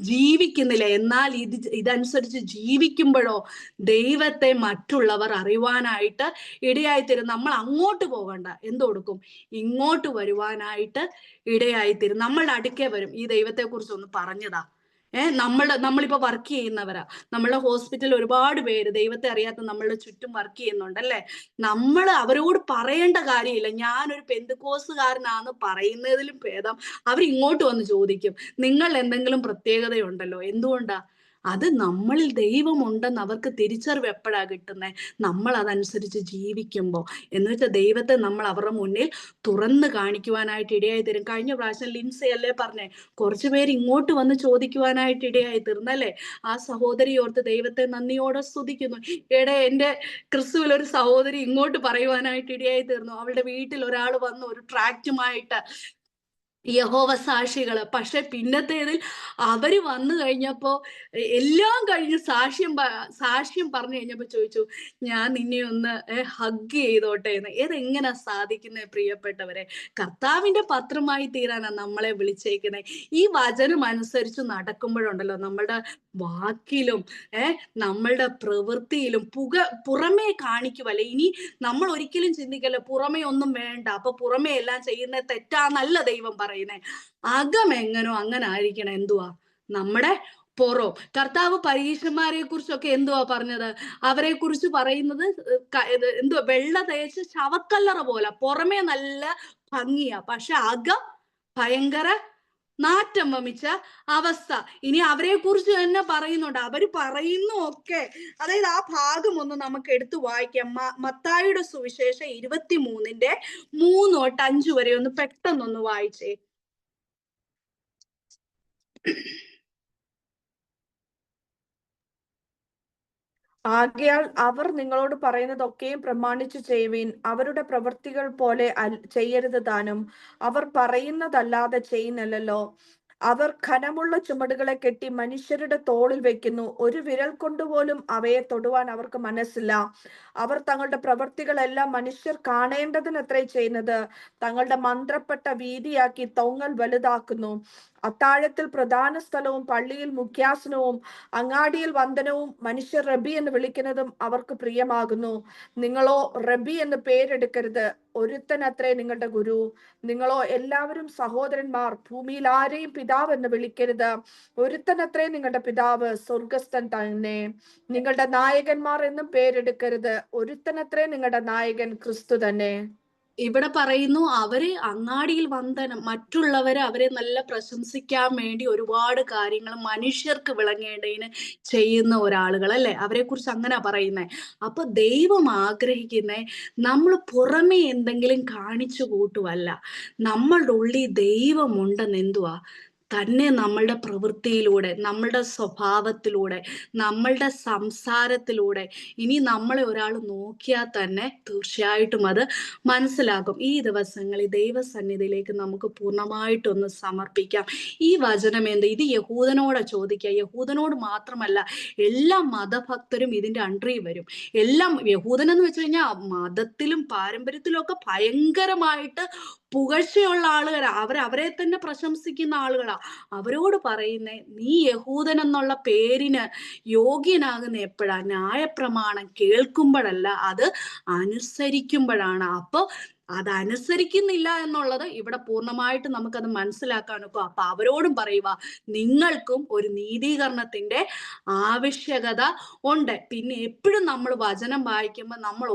ജീവിക്കുന്നില്ല. എന്നാൽ ഇതനുസരിച്ച് ജീവിക്കുമ്പോഴോ ദൈവത്തെ മറ്റുള്ളവർ അറിയുവാനായിട്ട് ഇടയായിത്തീരും. നമ്മൾ അങ്ങോട്ട് പോകണ്ട, എന്ത് കൊടുക്കും? ഇങ്ങോട്ട് വരുവാനായിട്ട് ഇടയായിത്തീരും. നമ്മളുടെ അടുക്കെ വരും. ഈ ദൈവത്തെ കുറിച്ച് ഒന്ന് പറഞ്ഞതാ. നമ്മളിപ്പോ വർക്ക് ചെയ്യുന്നവരാ. നമ്മളുടെ ഹോസ്പിറ്റലിൽ ഒരുപാട് പേര് ദൈവത്തെ അറിയാത്ത നമ്മളുടെ ചുറ്റും വർക്ക് ചെയ്യുന്നുണ്ടല്ലേ. നമ്മൾ അവരോട് പറയേണ്ട കാര്യമില്ല, ഞാനൊരു പെന്തക്കോസ്തുകാരനാന്ന് പറയുന്നതിലും ഭേദം അവർ ഇങ്ങോട്ട് വന്ന് ചോദിക്കും, നിങ്ങൾ എന്തെങ്കിലും പ്രത്യേകതയുണ്ടല്ലോ? എന്തുകൊണ്ടാ? അത് നമ്മളിൽ ദൈവമുണ്ടെന്ന് അവർക്ക് തിരിച്ചറിവ് എപ്പോഴാ കിട്ടുന്നത്? നമ്മൾ അതനുസരിച്ച് ജീവിക്കുമ്പോൾ. എന്ന് വെച്ചാൽ ദൈവത്തെ നമ്മൾ അവരുടെ മുന്നിൽ തുറന്ന് കാണിക്കുവാനായിട്ട് ഇടയായി തരും. കഴിഞ്ഞ പ്രാവശ്യം ലിൻസി അല്ലേ പറഞ്ഞേ, കുറച്ചു പേര് ഇങ്ങോട്ട് വന്ന് ചോദിക്കുവാനായിട്ട് ഇടയായി തീർന്നല്ലേ. ആ സഹോദരി ഓർത്ത് ദൈവത്തെ നന്ദിയോടെ സ്തുതിക്കുന്നു. എന്റെ ക്രിസ്തുവിൽ ഒരു സഹോദരി ഇങ്ങോട്ട് പറയുവാനായിട്ട് ഇടയായി തീർന്നു. അവളുടെ വീട്ടിൽ ഒരാൾ വന്ന് ഒരു ട്രാക്റ്റുമായിട്ട്, യഹോവ സാക്ഷികള്. പക്ഷെ പിന്നത്തേതിൽ അവര് വന്നു കഴിഞ്ഞപ്പോ എല്ലാം കഴിഞ്ഞ് സാക്ഷ്യം പറഞ്ഞു കഴിഞ്ഞപ്പോ ചോദിച്ചു, ഞാൻ നിന്നെ ഒന്ന് ഹഗ് ചെയ്തോട്ടെ എന്ന്. ഏതെങ്ങനെ സാധിക്കുന്നത് പ്രിയപ്പെട്ടവരെ? കർത്താവിന്റെ പത്രമായി തീരാനാ നമ്മളെ വിളിച്ചേക്കുന്നത്. ഈ വചനം അനുസരിച്ച് നടക്കുമ്പോഴുണ്ടല്ലോ, നമ്മളുടെ വാക്കിലും നമ്മളുടെ പ്രവൃത്തിയിലും പുറമേ കാണിക്കുവല്ലേ. ഇനി നമ്മൾ ഒരിക്കലും ചിന്തിക്കല്ലോ പുറമേ ഒന്നും വേണ്ട, അപ്പൊ പുറമേ എല്ലാം ചെയ്യുന്നത് തെറ്റാന്നല്ല ദൈവം പറയുന്നത്. അകമെങ്ങനോ അങ്ങനെ ആയിരിക്കണം. എന്തുവാ നമ്മുടെ പുറം. കർത്താവ് പരീശന്മാരെ കുറിച്ചൊക്കെ എന്തുവാ പറഞ്ഞത്? അവരെ കുറിച്ച് പറയുന്നത് എന്തുവാ? വെള്ള തേച്ച് ശവക്കല്ലറ പോലെ. പുറമേ നല്ല ഭംഗിയാ, പക്ഷെ അകം ഭയങ്കര നാറ്റം വമിച്ച അവസ്ഥ. ഇനി അവരെ കുറിച്ച് തന്നെ പറയുന്നുണ്ട്. അവര് പറയുന്നു ഒക്കെ. അതായത് ആ ഭാഗം ഒന്ന് നമുക്ക് എടുത്തു വായിക്കാം. മത്തായിയുടെ സുവിശേഷം 23-ന്റെ 3 തൊട്ട് 5 വരെ ഒന്ന് പെട്ടെന്നൊന്ന് വായിച്ചേ. ആകയാൽ അവർ നിങ്ങളോട് പറയുന്നതൊക്കെയും പ്രമാണിച്ചു ചെയ്യുവിൻ. അവരുടെ പ്രവൃത്തികൾ പോലെ ചെയ്യരുത് താനും. അവർ പറയുന്നതല്ലാതെ ചെയ്യുന്നില്ലല്ലോ. അവർ ഘനമുള്ള ചുമടുകളെ കെട്ടി മനുഷ്യരുടെ തോളിൽ വെക്കുന്നു. ഒരു വിരൽ കൊണ്ടുപോലും അവയെ തൊടുവാൻ അവർക്ക് മനസ്സില്ല. അവർ തങ്ങളുടെ പ്രവൃത്തികളെല്ലാം മനുഷ്യർ കാണേണ്ടതിനത്രേ ചെയ്യുന്നത്. തങ്ങളുടെ മന്ത്രപ്പെട്ട വീതിയാക്കി തൊങ്ങൽ വലുതാക്കുന്നു. അത്താഴത്തിൽ പ്രധാന സ്ഥലവും പള്ളിയിൽ മുഖ്യാസനവും അങ്ങാടിയിൽ വന്ദനവും മനുഷ്യർ റബി എന്ന് വിളിക്കുന്നതും അവർക്ക് പ്രിയമാകുന്നു. നിങ്ങളോ റബി എന്ന് പേരെടുക്കരുത്, ഒരുത്തനത്രേ നിങ്ങളുടെ ഗുരു. നിങ്ങളോ എല്ലാവരും സഹോദരന്മാർ. ഭൂമിയിൽ ആരെയും പിതാവ് എന്ന് വിളിക്കരുത്, ഒരുത്തനത്രേ നിങ്ങളുടെ പിതാവ്, സ്വർഗസ്ഥൻ തന്നെ. നിങ്ങളുടെ നായകന്മാർ എന്നും പേരെടുക്കരുത്, ഒരുത്തനത്രേ നിങ്ങളുടെ നായകൻ, ക്രിസ്തു തന്നെ. ഇവിടെ പറയുന്നു അവര് അങ്ങാടിയിൽ വന്ദനം, മറ്റുള്ളവരെ അവരെ നല്ല പ്രശംസിക്കാൻ വേണ്ടി ഒരുപാട് കാര്യങ്ങൾ മനുഷ്യർക്ക് വിളങ്ങേണ്ടതിന് ചെയ്യുന്ന ഒരാളുകൾ അല്ലെ, അവരെ കുറിച്ച് അങ്ങനെ പറയുന്നേ. അപ്പൊ ദൈവം ആഗ്രഹിക്കുന്നേ നമ്മൾ പുറമെ എന്തെങ്കിലും കാണിച്ചു കൂട്ടുവല്ല, നമ്മളുടെ ഉള്ളിൽ ദൈവമുണ്ടെന്ന് എന്തുവാ തന്നെ നമ്മളുടെ പ്രവൃത്തിയിലൂടെ, നമ്മളുടെ സ്വഭാവത്തിലൂടെ, നമ്മളുടെ സംസാരത്തിലൂടെ. ഇനി നമ്മളെ ഒരാൾ നോക്കിയാൽ തന്നെ തീർച്ചയായിട്ടും അത് മനസ്സിലാകും. ഈ ദിവസങ്ങളിൽ ദൈവസന്നിധിയിലേക്ക് നമുക്ക് പൂർണ്ണമായിട്ടൊന്ന് സമർപ്പിക്കാം. ഈ വചനം എന്ത്, ഇത് യഹൂദനോട് ചോദിക്കുക. യഹൂദനോട് മാത്രമല്ല, എല്ലാ മതഭക്തരും ഇതിന്റെ അണ്ടറിൽ വരും. എല്ലാം യഹൂദൻ എന്ന് വെച്ച് കഴിഞ്ഞാൽ മതത്തിലും പാരമ്പര്യത്തിലും ഒക്കെ ഭയങ്കരമായിട്ട് പുകഴ്ചയുള്ള ആളുകളാ. അവരെ തന്നെ പ്രശംസിക്കുന്ന ആളുകളാ. അവരോട് പറയുന്നേ, നീ യഹൂദൻ എന്നുള്ള പേരിന് യോഗ്യനാകുന്ന എപ്പോഴാ? ന്യായപ്രമാണം കേൾക്കുമ്പോഴല്ല, അത് അനുസരിക്കുമ്പോഴാണ്. അപ്പൊ അതനുസരിക്കുന്നില്ല എന്നുള്ളത് ഇവിടെ പൂർണ്ണമായിട്ട് നമുക്കത് മനസ്സിലാക്കാൻ ഒക്കും. അപ്പൊ അവരോടും പറയുക, നിങ്ങൾക്കും ഒരു നീതീകരണത്തിന്റെ ആവശ്യകത ഉണ്ട്. പിന്നെ എപ്പോഴും നമ്മൾ വചനം വായിക്കുമ്പോൾ നമ്മൾ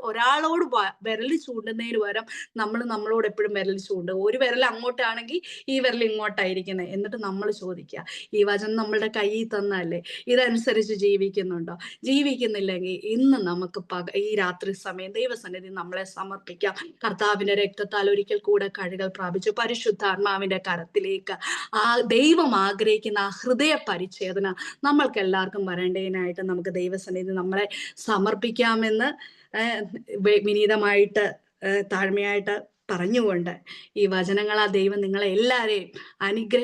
ഒരാളോട് വിരൽ ചൂണ്ടുന്നതിന് പകരം നമ്മളോട് എപ്പോഴും വിരൽ ചൂണ്ടും. ഒരു വിരൽ അങ്ങോട്ടാണെങ്കിൽ ഈ വിരൽ ഇങ്ങോട്ടായിരിക്കുന്നത്. എന്നിട്ട് നമ്മൾ ചോദിക്കുക, ഈ വചനം നമ്മളുടെ കയ്യിൽ തന്നല്ലേ, ഇതനുസരിച്ച് ജീവിക്കുന്നുണ്ടോ? ജീവിക്കുന്നില്ലെങ്കിൽ ഇന്ന് നമുക്ക് ഈ രാത്രി സമയം ദൈവസന്നിധി നമ്മളെ സമർപ്പിക്കാം. കർത്താവിന്റെ രക്തത്താൽ ഒരിക്കൽ കൂടെ കഴുകൽ പ്രാപിച്ചു പരിശുദ്ധാത്മാവിന്റെ കരത്തിലേക്ക് ആ ദൈവം ആഗ്രഹിക്കുന്ന ആ ഹൃദയ പരിച്ഛേദന നമ്മൾക്ക് എല്ലാവർക്കും വരേണ്ടതിനായിട്ട് നമുക്ക് ദൈവസന്നിധി നമ്മളെ സമർപ്പിക്കാമെന്ന് വിനീതമായിട്ട് താഴ്മയായിട്ട് പറഞ്ഞുകൊണ്ട് ഈ വചനങ്ങളാ ദൈവം നിങ്ങളെ എല്ലാവരെയും അനുഗ്രഹിക്കും.